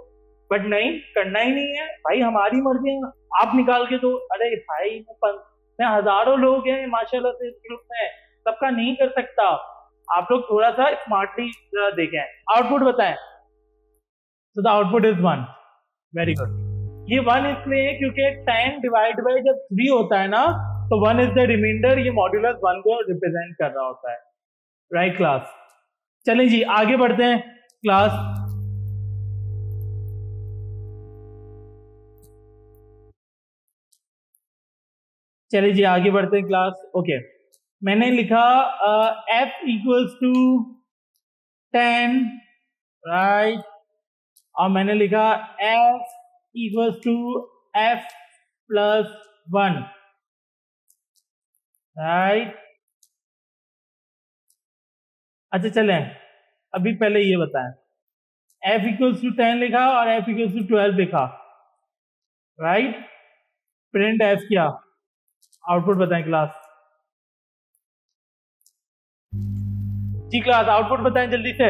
बट नहीं, करना ही नहीं है भाई, हमारी मर्जी है, आप निकाल के दो. अरे भाई मैं हजारों लोग हैं माशाल्लाह से इस ग्रुप में, सबका नहीं कर सकता. आप लोग थोड़ा सा स्मार्टली देखें. आउटपुट बताएं. तो the output is 1. Very good. ये 1 इसलिए है क्योंकि 10 डिवाइड बाय जब 3 होता है ना तो 1 इज द रिमाइंडर. ये मॉड्यूलस 1 को रिप्रेजेंट कर रहा होता है. Right class. चलें जी आगे बढ़ते हैं क्लास. चलिए जी आगे बढ़ते हैं क्लास. ओके, मैंने लिखा f इक्वल्स टू 10, राइट, और मैंने लिखा f equals to f plus 1, right. अच्छा चलें, अभी पहले ये बताएं. f इक्वल्स टू 10 लिखा और f इक्वल्स टू 12 लिखा, राइट. प्रिंट f किया. आउटपुट बताएं क्लास. जी क्लास आउटपुट बताएं जल्दी से.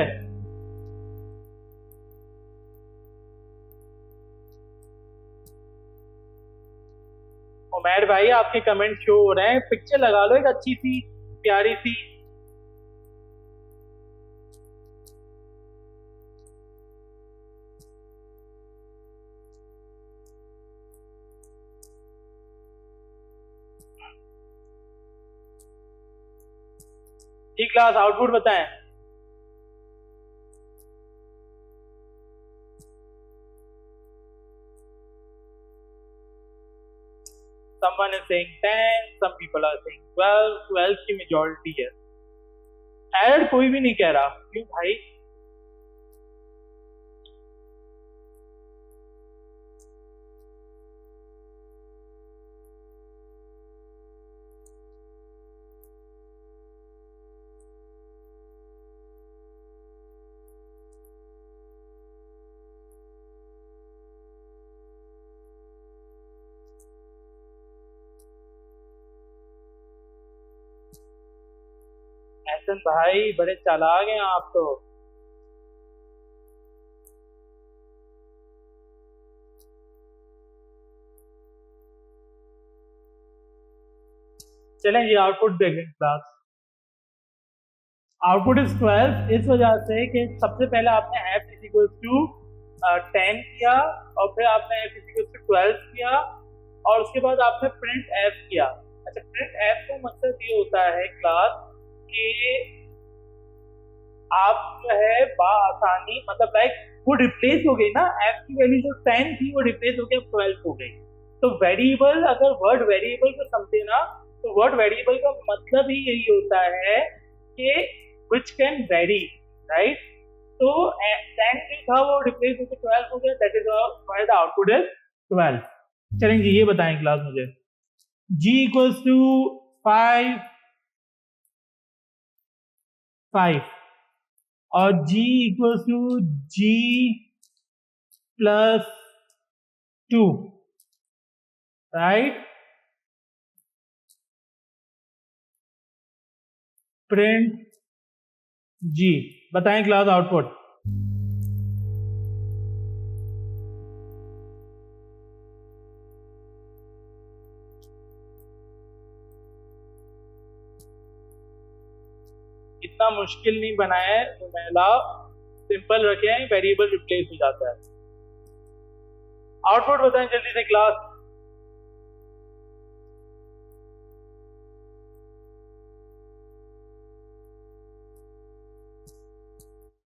उमैर भाई आपके कमेंट शो हो रहे हैं. पिक्चर लगा लो एक अच्छी सी प्यारी सी. जी क्लास आउटपुट बताएं. Someone is saying 10, some people are saying 12. 12 की मेजॉरिटी है. एरर कोई भी नहीं कह रहा. क्यों भाई? एहसन भाई बड़े चालाक हैं आप तो. चलें ये आउटपुट देखें क्लास. आउटपुट इज 12 इस वजह से कि सबसे पहले आपने f इज इक्वल टू 10 किया और फिर आपने f इज इक्वल टू 12 किया और उसके बाद आपने प्रिंट f किया. अच्छा, प्रिंट एफ का मकसद ये होता है क्लास कि आप जो है आसानी, मतलब लाइक वो रिप्लेस हो गई ना, एफ की वैल्यू जो 10 थी वो रिप्लेस हो गया 12 हो गई। तो वेरिएबल, अगर वर्ड वेरिएबल को समझे ना, तो वर्ड वेरिएबल का मतलब ही यही होता है कि विच कैन वेरी, राइट। तो 10 जो था वो रिप्लेस होकर 12 हो गया, that is why the output is 12। चलेंगे जी, ये बताएं क्लास मुझे, g इक्वल्स टू 5 और g equals to g plus 2, right. Print g, बताएं क्लास आउटपुट। इतना मुश्किल नहीं बनाया है, फॉर्मूला सिंपल रखे हैं, वेरिएबल रिप्लेस हो जाता है। आउटपुट बताएं जल्दी से क्लास।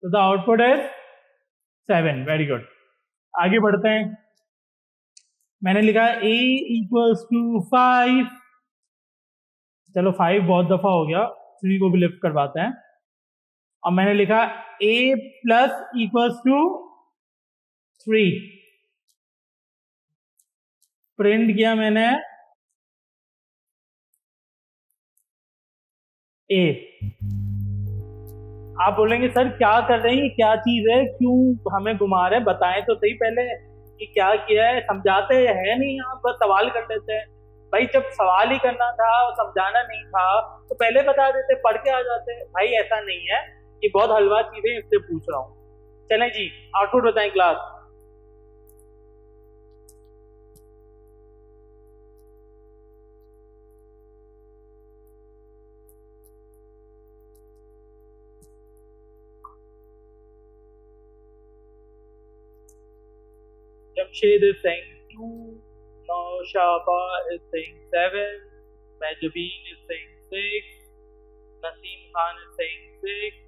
तो the output is 7, very good. आगे बढ़ते हैं, मैंने लिखा a इक्वल्स टू 5, चलो 5 बहुत दफा हो गया, 3 को भी लिफ्ट करवाते हैं। और मैंने लिखा a plus equals to 3, print किया मैंने a। आप बोलेंगे सर क्या कर रहे हैं, क्या चीज है, क्यों हमें घुमा रहे हैं, बताएं तो सही पहले कि क्या किया है। समझाते है नहीं, आप बस सवाल कर लेते हैं। भाई जब सवाल ही करना था और समझाना नहीं था तो पहले बता देते, पढ़ के आ जाते। भाई ऐसा नहीं है, ये बहुत हलवा चीजें, इससे पूछ रहा हूँ। चलें जी, आउटपुट बताएं class. Jamshed is saying 2, Naushaba is saying 7, Majubin is saying 6, Naseem Khan is saying 6,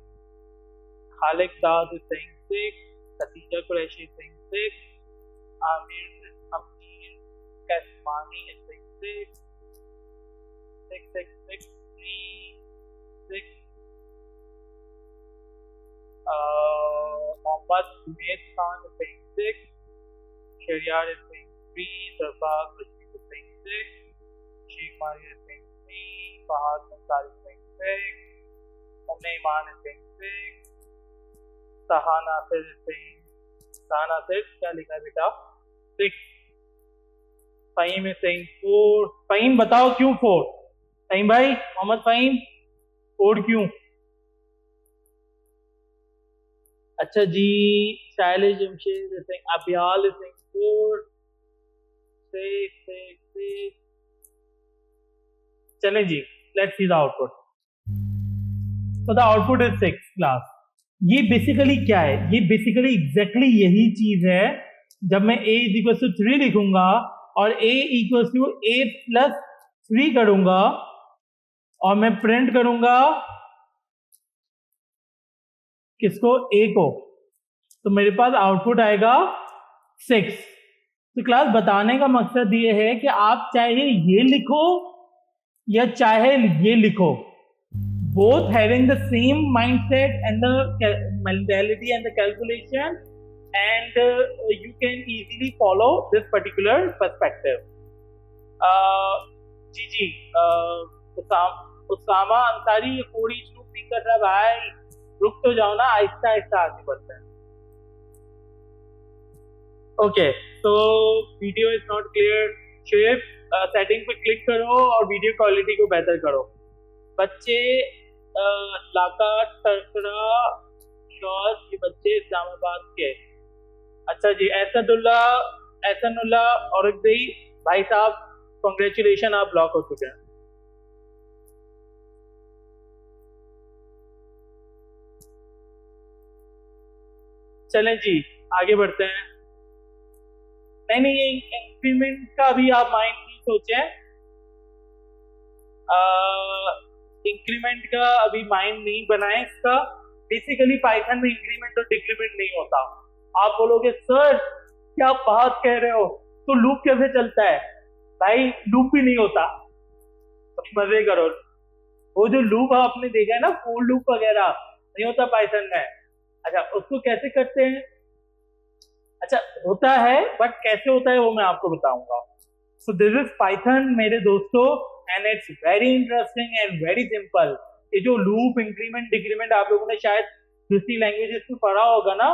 Khalik Dad is saying 6, Khatija Qureshi is saying 6, Amir Kasmani is saying 6, 6, 6, 6, 3, 6, Mohammad Junaid Khan is saying 6, Sharyar is saying 3, Sarfaz Rashid is saying 6, Sheikh Mari is saying 3, Fahad Mukhtar is saying 6, Umne Iman is saying 6, Sahana Nasir is saying, Sahana Nasir क्या लिखा है बेटा, 6, Faheem is saying 4। Faheem बताओ क्यों 4? फ़हीम भाई, मोहम्मद फ़हीम, 4 क्यों? अच्छा जी, Shailesh Jamshed is saying, अबियाल is saying 4, 6, 6, 6। चलें जी, let's see the output. So the output is 6 class। ये बेसिकली क्या है? ये बेसिकली एग्जैक्टली यही चीज है। जब मैं a इज इक्वल टू 3 लिखूंगा और a equal to a plus 3 करूंगा और मैं प्रिंट करूंगा किसको, a को, तो मेरे पास आउटपुट आएगा 6। तो क्लास बताने का मकसद ये है कि आप चाहे ये लिखो या चाहे ये लिखो, both having the same mindset and the mentality and the calculation, and you can easily follow this particular perspective। जी उसामा अंसारी ये कोई शुरू नहीं कर रहा भाई, रुक तो जाओ ना, आहिस्ता आहिस्ता आगे बढ़ते हैं। ओके, तो video is not clear, shape setting पे क्लिक करो और वीडियो क्वालिटी को बेहतर करो। बच्चे लाका टकरा शॉस, ये बच्चे इस्लामाबाद के। अच्छा जी, एहसनुल्ला और भाई साहब कांग्रेचुलेशन, आप ब्लॉक हो चुके हैं। चलें जी, आगे बढ़ते हैं। नहीं, ये इंक्रीमेंट का भी आप माइंड नहीं सोचें, इंक्रीमेंट का अभी माइंड नहीं बनाए इसका। बेसिकली पाइथन में इंक्रीमेंट और डिक्रीमेंट नहीं होता। आप बोलोगे सर क्या बात कह रहे हो, तो लूप कैसे चलता है? भाई लूप भी नहीं होता, मजे करो। वो जो लूप आपने देखा है ना, फॉर लूप वगैरह, नहीं होता पाइथन में। अच्छा उसको कैसे करते हैं? अच्छा होता है, बट कैसे होता है वो मैं आपको बताऊंगा। सो दिस इज पाइथन मेरे दोस्तों, and it's very interesting and very simple. ये जो लूप, इंक्रीमेंट, डिक्रीमेंट आप लोगों ने शायद दूसरी लैंग्वेजेस में पढ़ा होगा ना,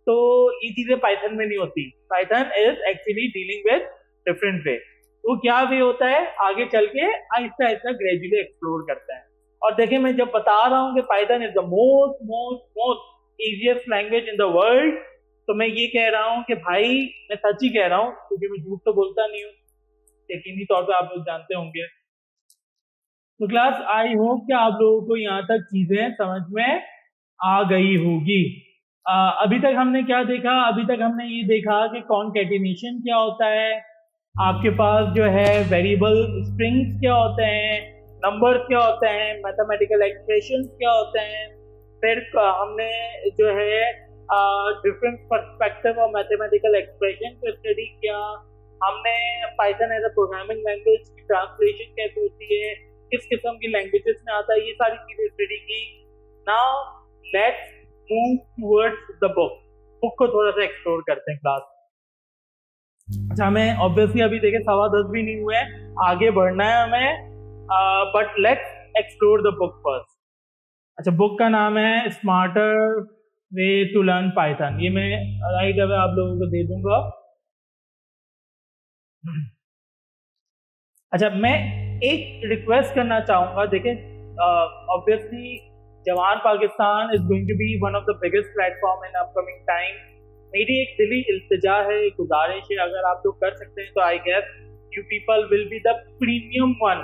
तो ये चीजें पाइथन में नहीं होती। Python is actually dealing with different way. तो क्या वे होता है आगे चल के आहिस्ता आहिस्ता ग्रेजुअली एक्सप्लोर करते हैं। और देखिए मैं जब बता रहा हूँ कि Python is the most most most easiest language in the world, तो मैं ये कह रहा हूँ कि भाई मैं सच ही कह रहा हूँ, क्योंकि मैं झूठ तो बोलता नहीं हूँ, यकीनी तौर पे आप लोग जानते होंगे। तो क्लास आई होप कि आप लोगों को यहाँ तक चीजें समझ में आ गई होगी। अभी तक हमने क्या देखा? अभी तक हमने ये देखा कि कॉनकैटिनेशन क्या होता है, आपके पास जो है वेरिएबल स्ट्रिंग्स क्या होते हैं, नंबर्स क्या होते हैं, मैथमेटिकल एक्सप्रेशंस क्या होते हैं। फिर हमने जो है डिफरेंट पर्सपेक्टिव और मैथमेटिकल एक्सप्रेशन को स्टडी किया। हमने Python as a programming language की ट्रांसलेशन कैसे होती है, किस किस्म की लैंग्वेजेस में आता है, ये सारी चीजें स्टडी की। Now let's move towards the book को थोड़ा सा एक्सप्लोर करते हैं क्लास। अच्छा हमें ऑब्वियसली अभी देखे 10:15 भी नहीं हुए, आगे बढ़ना है हमें, but let's explore the book first. अच्छा बुक का नाम है smarter way to learn Python. ये मैं राइट अवे आप लोगों को दे दूंगा। अच्छा मैं एक रिक्वेस्ट करना चाहूंगा। देखें obviously Jawan Pakistan is going to be one of the biggest platform in upcoming time. मेरी एक दिली इल्तिजा है, एक गुजारिश है, अगर आप लोग कर सकते हैं तो I guess you people will be the premium one,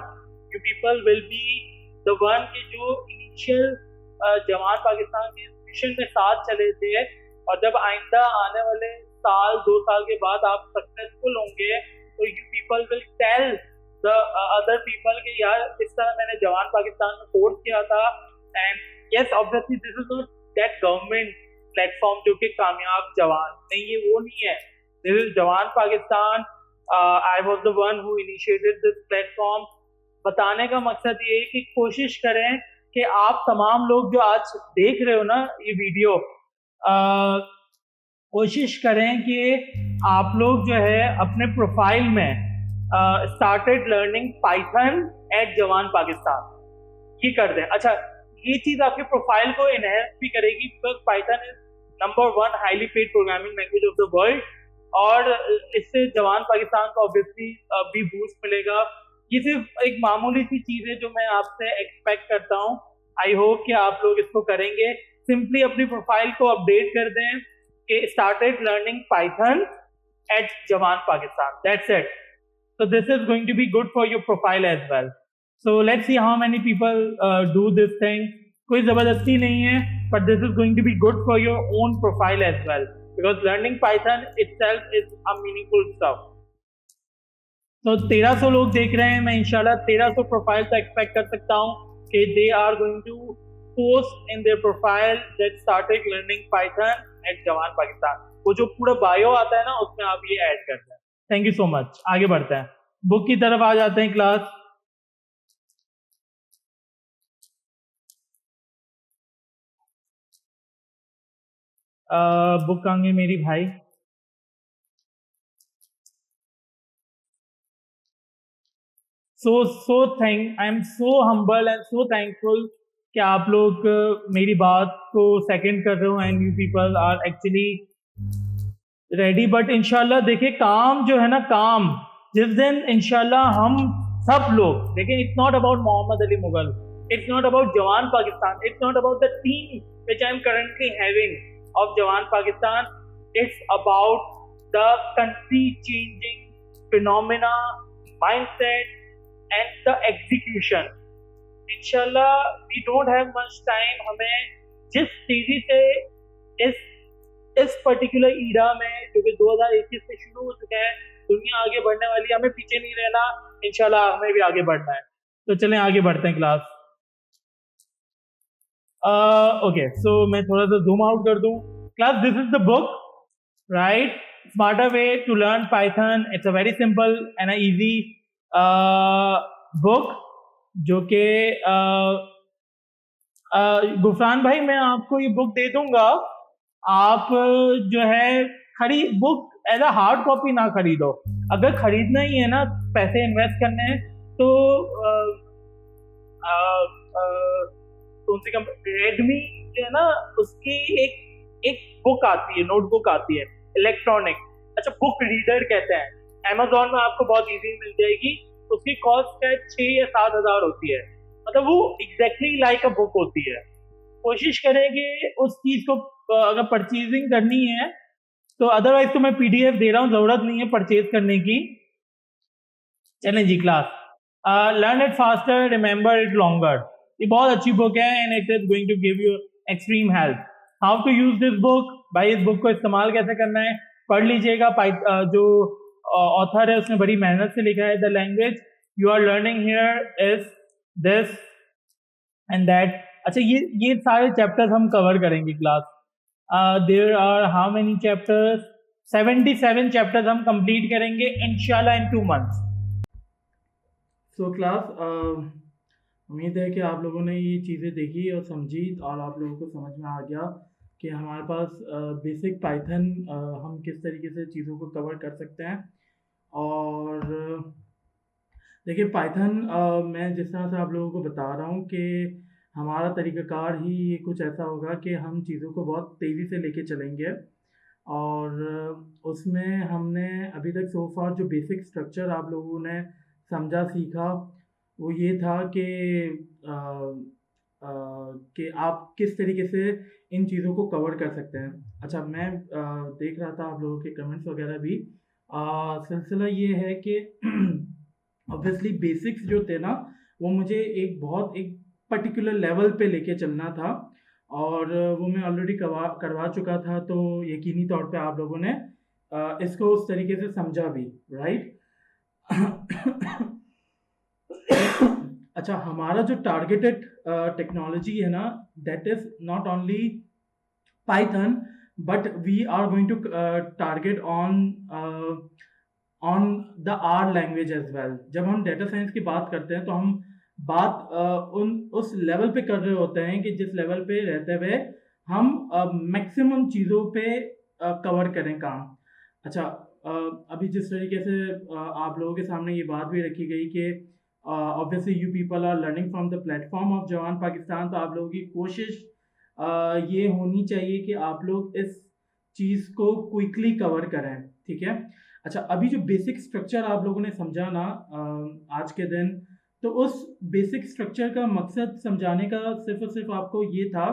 you people will be the one के जो इनिशियल जवान पाकिस्तान के मिशन में साथ चले थे, और जब आइंदा आने वाले साल 2 साल के बाद आप सक्सेसफुल होंगे तो you people will tell the other people कि यार इस तरह मैंने जवान पाकिस्तान में कोर्स किया था। And yes obviously this is not that government platform जो कि कामयाब जवान नहीं, ये वो नहीं है। दिस इज जवान Pakistan. I was the one who initiated this platform. बताने का मकसद ये है कि कोशिश करें कि आप तमाम लोग जो आज देख रहे हो ना ये वीडियो, कोशिश करें कि आप लोग जो है अपने प्रोफाइल में स्टार्टेड लर्निंग पाइथन एट जवान पाकिस्तान ये कर दें। अच्छा ये चीज आपके प्रोफाइल को एनहेंस भी करेगी, because Python is number 1 highly paid programming language of the world, और इससे जवान पाकिस्तान को ऑब्वियसली भी बूस्ट मिलेगा। ये सिर्फ एक मामूली सी चीज है जो मैं आपसे एक्सपेक्ट करता हूँ। आई होप कि आप लोग इसको करेंगे। सिंपली अपनी प्रोफाइल को अपडेट कर दें कि स्टार्टेड लर्निंग पाइथन एट जवान Pakistan, that's it. So this is going to be good for your profile as well. So let's see how many people do this thing. कोई जबरदस्ती नहीं है, but this is going to be good for your own profile as well, because learning Python itself is a meaningful stuff. तो 1300 लोग देख रहे हैं, मैं इंशाल्लाह 1300 प्रोफाइल तो एक्सपेक्ट कर सकता हूँ कि they are going to post in their profile that started learning Python at जवान पाकिस्तान। वो जो पूरा बायो आता है ना उसमें आप ये ऐड कर दें। Thank you so much. आगे बढ़ते हैं, बुक की तरफ आ जाते हैं क्लास। बुक आएंगे मेरी भाई। I am so humble and so thankful कि आप लोग मेरी बात को सेकंड कर रहे हो and you people are actually ready. But इंशाल्लाह देखिए काम जो है ना, काम जिस दिन इंशाल्लाह हम सब लोग देखें, it's not about Mohammad Ali Mughal, it's not about Jawan Pakistan, it's not about the team which I am currently having of Jawan Pakistan, it's about the country changing phenomena, mindset and the execution. इंशाल्लाह we don't have much time. हमें जिस तेजी से इस particular Ira में जो कि 2021 से शुरू हो चुका है, दुनिया आगे बढ़ने वाली है, हमें पीछे नहीं रहना। इंशाल्लाह हमें भी आगे बढ़ना है। तो चलें आगे बढ़ते हैं क्लास। ओके, सो मैं थोड़ा सा जूम आउट कर दूं। Class, this is the book, right? Smarter way to learn Python. It's a very simple and easy book, जो कि गुफरान भाई, मैं आपको ये बुक दे दूंगा। आप जो है खरीद book as a hard copy ना खरीदो। अगर खरीदना ही है ना, पैसे इन्वेस्ट करने हैं, तो कौन सी कंपनी, रेडमी जो है ना, उसकी एक एक बुक आती है, नोटबुक आती है, इलेक्ट्रॉनिक। अच्छा, बुक रीडर कहते हैं। Amazon में आपको बहुत इजी मिल जाएगी। उसकी कॉस्ट है 6 या 7 हजार होती है। मतलब वो एग्जैक्टली लाइक अ बुक होती है। कोशिश करेंगे उस चीज को अगर परचेजिंग करनी है तो। अदरवाइज तो मैं पीडीएफ दे रहा हूँ, जरूरत नहीं है परचेज करने की। चलें जी class. Learn it faster, remember it longer. ये बहुत अच्छी बुक है and it is going to give you extreme help. How to use this book? भाई, इस बुक को इस्तेमाल कैसे करना है पढ़ लीजिएगा। जो ऑथर है उसने बड़ी मेहनत से लिखा है। The language you are learning here is this and that. अच्छा, ये सारे चैप्टर्स हम कवर करेंगे क्लास। There are how many chapters? 77 chapters हम कंप्लीट करेंगे इंशाल्लाह इन 2 मंथ्स। सो क्लास, उम्मीद है कि आप लोगों ने ये चीज़ें देखी और समझी और आप लोगों को समझ में आ गया कि हमारे पास बेसिक पाइथन हम किस तरीके से चीज़ों को कवर कर सकते हैं। और देखिए, पाइथन मैं जिस तरह से आप लोगों को बता रहा हूँ कि हमारा तरीक़ाकार ही ये कुछ ऐसा होगा कि हम चीज़ों को बहुत तेज़ी से लेके चलेंगे। और उसमें हमने अभी तक सो फार जो बेसिक स्ट्रक्चर आप लोगों ने समझा, सीखा, वो ये था अ, कि आप किस तरीके से इन चीज़ों को कवर कर सकते हैं। अच्छा, मैं देख रहा था आप लोगों के कमेंट्स वगैरह भी। सिलसिला ये है कि ऑब्वियसली बेसिक्स जो थे ना, वो मुझे एक पर्टिकुलर लेवल पे लेके चलना था और वो मैं ऑलरेडी करवा चुका था। तो यकीनी तौर पे आप लोगों ने इसको उस तरीके से समझा भी, राइट? अच्छा, हमारा जो टारगेटेड टेक्नोलॉजी है ना, that is not only Python, but we are going to target on the R language as well. जब हम डेटा साइंस की बात करते हैं तो हम बात उस लेवल पे कर रहे होते हैं कि जिस लेवल पे रहते हुए हम मैक्सिमम चीज़ों पे कवर करें काम। अच्छा, अभी जिस तरीके से आप लोगों के सामने ये बात भी रखी गई कि obviously you people are learning from the platform of Jawan Pakistan, तो आप लोगों की कोशिश ये होनी चाहिए कि आप लोग इस चीज़ को क्विकली कवर करें, ठीक है? अच्छा, अभी जो बेसिक स्ट्रक्चर आप लोगों ने समझा ना आज के दिन, तो उस बेसिक स्ट्रक्चर का मकसद समझाने का सिर्फ और सिर्फ आपको ये था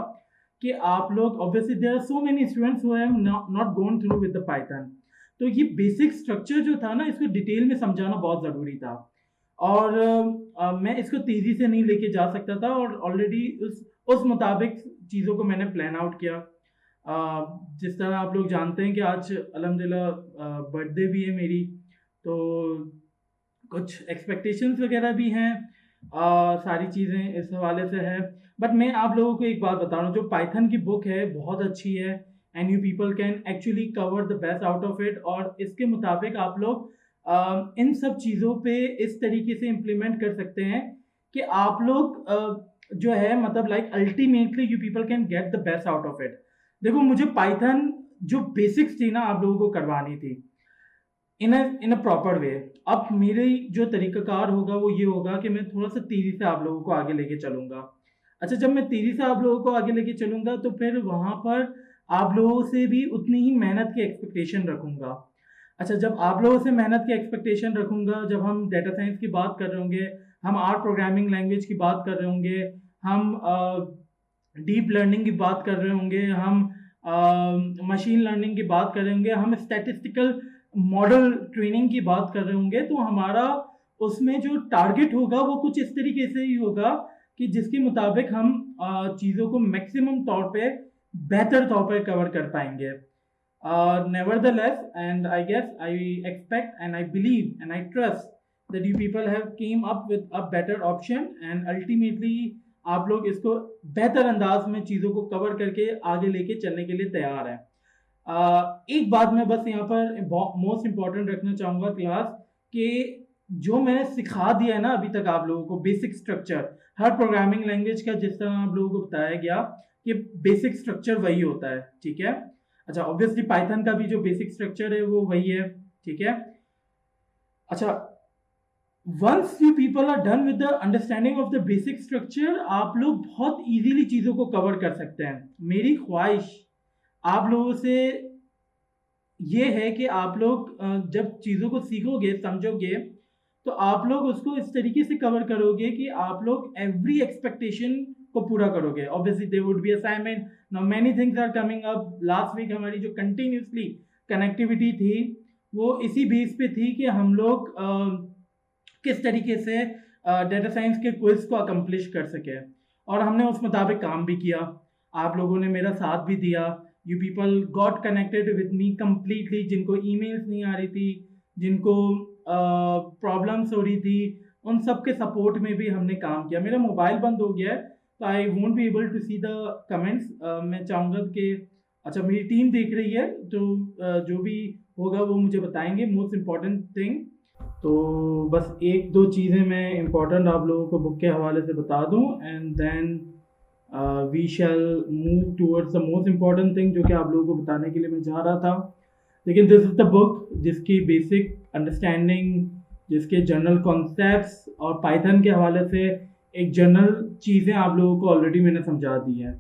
कि आप लोग, obviously there are so many students who have not gone through with the Python, तो ये बेसिक स्ट्रक्चर जो था ना, इसको डिटेल में समझाना बहुत ज़रूरी था। और मैं इसको तेज़ी से नहीं लेके जा सकता था और ऑलरेडी उस मुताबिक चीज़ों को मैंने प्लान आउट किया। जिस तरह आप लोग जानते हैं कि आज अल्हम्दुलिल्लाह बर्थडे भी है मेरी, तो कुछ एक्सपेक्टेशंस वगैरह भी हैं। सारी चीज़ें इस हवाले से है। बट मैं आप लोगों को एक बात बता रहा हूँ, जो पाइथन की बुक है बहुत अच्छी है and you people can actually cover the best out of it. और इसके मुताबिक आप लोग इन सब चीज़ों पे इस तरीके से इम्प्लीमेंट कर सकते हैं कि आप लोग जो है, मतलब like ultimately you people can get the best out of it. देखो, मुझे पाइथन जो बेसिक्स थी ना, आप लोगों को करवानी थी इन अ प्रॉपर वे। अब मेरे जो तरीक़ाकार होगा वो ये होगा कि मैं थोड़ा सा तेज़ी से आप लोगों को आगे लेके चलूँगा। अच्छा, जब मैं तेज़ी से आप लोगों को आगे लेके चलूँगा तो फिर वहाँ पर आप लोगों से भी उतनी ही मेहनत की एक्सपेक्टेशन रखूँगा। अच्छा, जब आप लोगों से मेहनत की एक्सपेक्टेशन रखूँगा, जब हम डेटा साइंस की बात कर रहे होंगे, हम आर प्रोग्रामिंग लैंग्वेज की बात कर रहे होंगे, हम डीप लर्निंग की बात कर रहे होंगे, हम मशीन लर्निंग की बात कर रहे होंगे, हम स्टैटिस्टिकल मॉडल ट्रेनिंग की बात कर रहे होंगे, तो हमारा उसमें जो टारगेट होगा वो कुछ इस तरीके से ही होगा कि जिसके मुताबिक हम चीज़ों को मैक्सिमम तौर पे, बेहतर तौर पे कवर कर पाएंगे। Nevertheless, and I guess I expect and I believe and I trust that you people have came up with a better option and ultimately आप लोग इसको बेहतर अंदाज में चीज़ों को कवर करके आगे लेके चलने के लिए तैयार हैं। एक बात मैं बस यहाँ पर मोस्ट इम्पॉर्टेंट रखना चाहूँगा क्लास कि जो मैंने सिखा दिया है ना अभी तक आप लोगों को बेसिक स्ट्रक्चर, हर प्रोग्रामिंग लैंग्वेज का जिस तरह आप लोगों को बताया गया कि बेसिक स्ट्रक्चर वही होता है, ठीक है। अच्छा, ऑब्वियसली पाइथन का भी जो बेसिक स्ट्रक्चर है वो वही है, ठीक है। अच्छा, once you people are done with the understanding of the basic structure, आप लोग बहुत इजीली चीज़ों को कवर कर सकते हैं। मेरी ख्वाहिश आप लोगों से ये है कि आप लोग जब चीज़ों को सीखोगे, समझोगे, तो आप लोग उसको इस तरीके से कवर करोगे कि आप लोग एवरी एक्सपेक्टेशन को पूरा करोगे। Obviously there would be assignment, now many things are coming up. Last week हमारी जो कंटिन्यूसली कनेक्टिविटी थी वो इसी बेस पे थी कि हम लोग किस तरीके से डेटा साइंस के क्विज को अकम्प्लिश कर सके, और हमने उस मुताबिक काम भी किया। आप लोगों ने मेरा साथ भी दिया। You people got connected with me completely. जिनको ईमेल्स नहीं आ रही थी, जिनको प्रॉब्लम्स हो रही थी, उन सब के सपोर्ट में भी हमने काम किया। मेरा मोबाइल बंद हो गया है तो I won't be able to see the comments. मैं चाहूँगा कि अच्छा मेरी टीम देख रही है तो जो भी होगा वो मुझे बताएंगे। मोस्ट इम्पॉर्टेंट थिंग, तो बस एक दो चीज़ें मैं इम्पॉर्टेंट आप लोगों को बुक के हवाले से बता दूं and then we shall move towards the most important thing जो कि आप लोगों को बताने के लिए मैं जा रहा था। लेकिन दिस इज़ द बुक जिसकी बेसिक अंडरस्टैंडिंग, जिसके जनरल कॉन्सेप्ट्स और पाइथन के हवाले से एक जनरल चीज़ें आप लोगों को ऑलरेडी मैंने समझा दी हैं,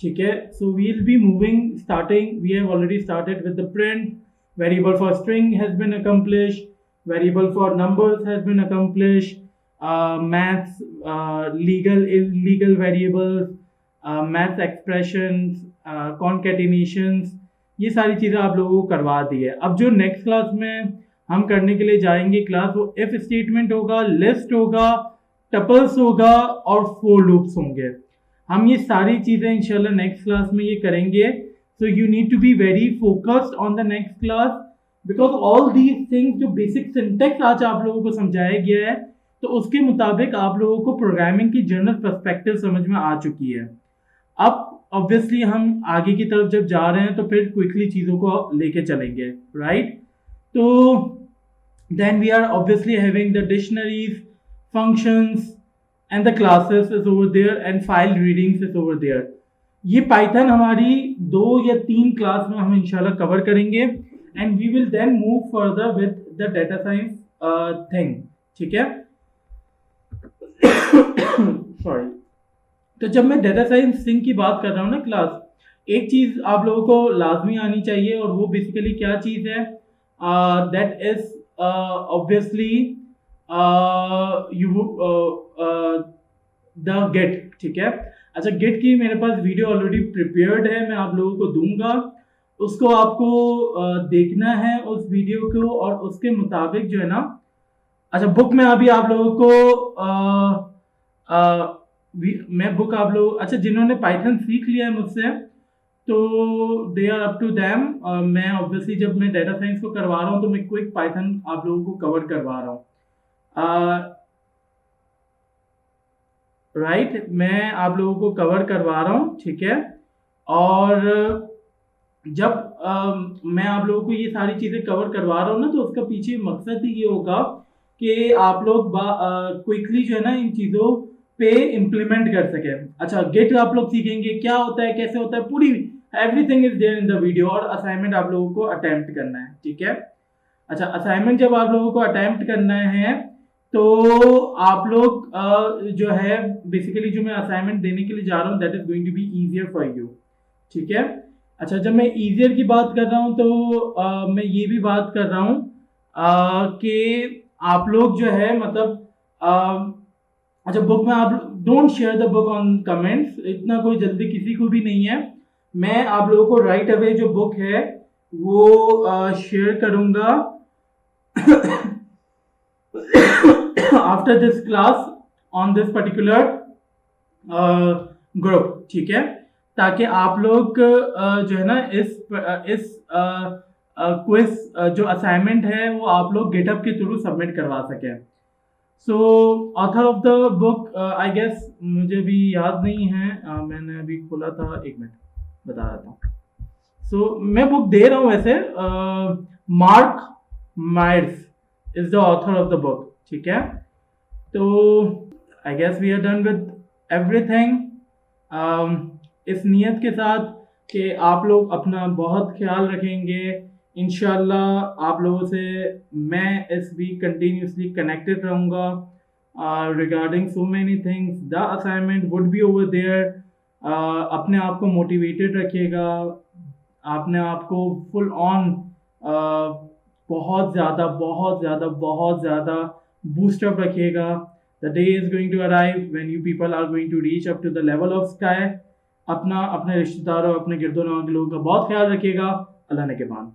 ठीक है। So we will be moving starting, we have already started with the print, variable for string has been accomplished, variable for numbers has been accomplished, maths, legal, illegal variables, maths expressions, concatenations, ये सारी चीज़ें आप लोगों को करवा दी है। अब जो नेक्स्ट क्लास में हम करने के लिए जाएंगे क्लास, वो इफ स्टेटमेंट होगा, लिस्ट होगा, टपल्स होगा और फोर लूप्स होंगे। हम ये सारी चीज़ें इंशाल्लाह नेक्स्ट क्लास में ये करेंगे। So you need to be very focused on the next class because all these things, जो बेसिक सिंटेक्स आज आप लोगों को समझाया गया है, तो उसके मुताबिक आप लोगों को प्रोग्रामिंग की जनरल पर्सपेक्टिव समझ में आ चुकी है। अब ऑब्वियसली हम आगे की तरफ जब जा रहे हैं तो फिर क्विकली चीज़ों को लेके चलेंगे, राइट। तो then we are obviously having the dictionaries, functions and the classes is over there and file readings is over there. ये पाइथन हमारी 2 या 3 क्लास में हम इंशाल्लाह कवर करेंगे and we will then move further with the data science thing, ठीक है। Sorry. तो जब मैं डेटा साइंस थिंग की बात कर रहा हूँ ना क्लास, एक चीज़ आप लोगों को लाजमी आनी चाहिए और वो बेसिकली क्या चीज़ है, that is obviously you the gate, ठीक है। अच्छा, गेट की मेरे पास वीडियो ऑलरेडी प्रिपेयर्ड है, मैं आप लोगों को दूंगा, उसको आपको देखना है उस वीडियो को, और उसके मुताबिक जो है ना, अच्छा बुक में अभी आप लोगों को मैं बुक आप लोग, अच्छा जिन्होंने पाइथन सीख लिया है मुझसे तो they are up to them. मैं ऑब्वियसली जब मैं डेटा साइंस को करवा रहा हूँ तो मैं क्विक पाइथन आप लोगों को कवर करवा रहा हूँ, राइट। मैं आप लोगों को कवर करवा रहा हूँ, ठीक है। और जब मैं आप लोगों को ये सारी चीज़ें कवर करवा रहा हूँ ना, तो उसका पीछे मकसद ही ये होगा कि आप लोग क्विकली जो है ना इन चीज़ों पे इम्प्लीमेंट कर सके। अच्छा, गेट आप लोग सीखेंगे क्या होता है, कैसे होता है, पूरी everything is there in the video, और असाइनमेंट आप लोगों को अटेम्प्ट करना है, ठीक है। अच्छा, असाइनमेंट जब आप लोगों को अटेम्प्ट करना है तो आप लोग जो है बेसिकली जो मैं असाइनमेंट देने के लिए जा रहा हूँ that is going to be easier for you, ठीक है। अच्छा, जब मैं ईजियर की बात कर रहा हूँ तो मैं ये भी बात कर रहा हूँ कि आप लोग जो है मतलब अच्छा बुक में आप don't share the book on comments, इतना कोई जल्दी किसी को भी नहीं है। मैं आप लोगों को राइट अवे जो बुक है वो शेयर करूँगा after this class on this particular group, ठीक है, ताकि आप लोग जो है ना इस क्विज जो असाइनमेंट है वो आप लोग गिटहब के थ्रू सबमिट करवा सकें, so author of the book I guess मुझे भी याद नहीं है, मैंने अभी खोला था, एक मिनट बता देता हूँ। सो मैं बुक दे रहा हूँ वैसे, Mark Myers is the author of the book, ठीक है। तो I guess we are done with everything, इस नीयत के साथ कि आप लोग अपना बहुत ख्याल रखेंगे। इंशाल्लाह आप लोगों से मैं इस वीक कंटिन्यूसली कनेक्टेड रहूँगा regarding so many things. The assignment would be over there. अपने आप को मोटिवेटेड रखिएगा, अपने आप को फुल ऑन बहुत ज़्यादा बहुत ज़्यादा बहुत ज़्यादा बूस्टअप रखिएगा। The day is going to arrive when you people are going to reach up to the level of sky. अपना, अपने रिश्तेदारों, अपने गिरदोनवा के लोगों का बहुत ख्याल रखिएगा। अल्लाह ने के बाद।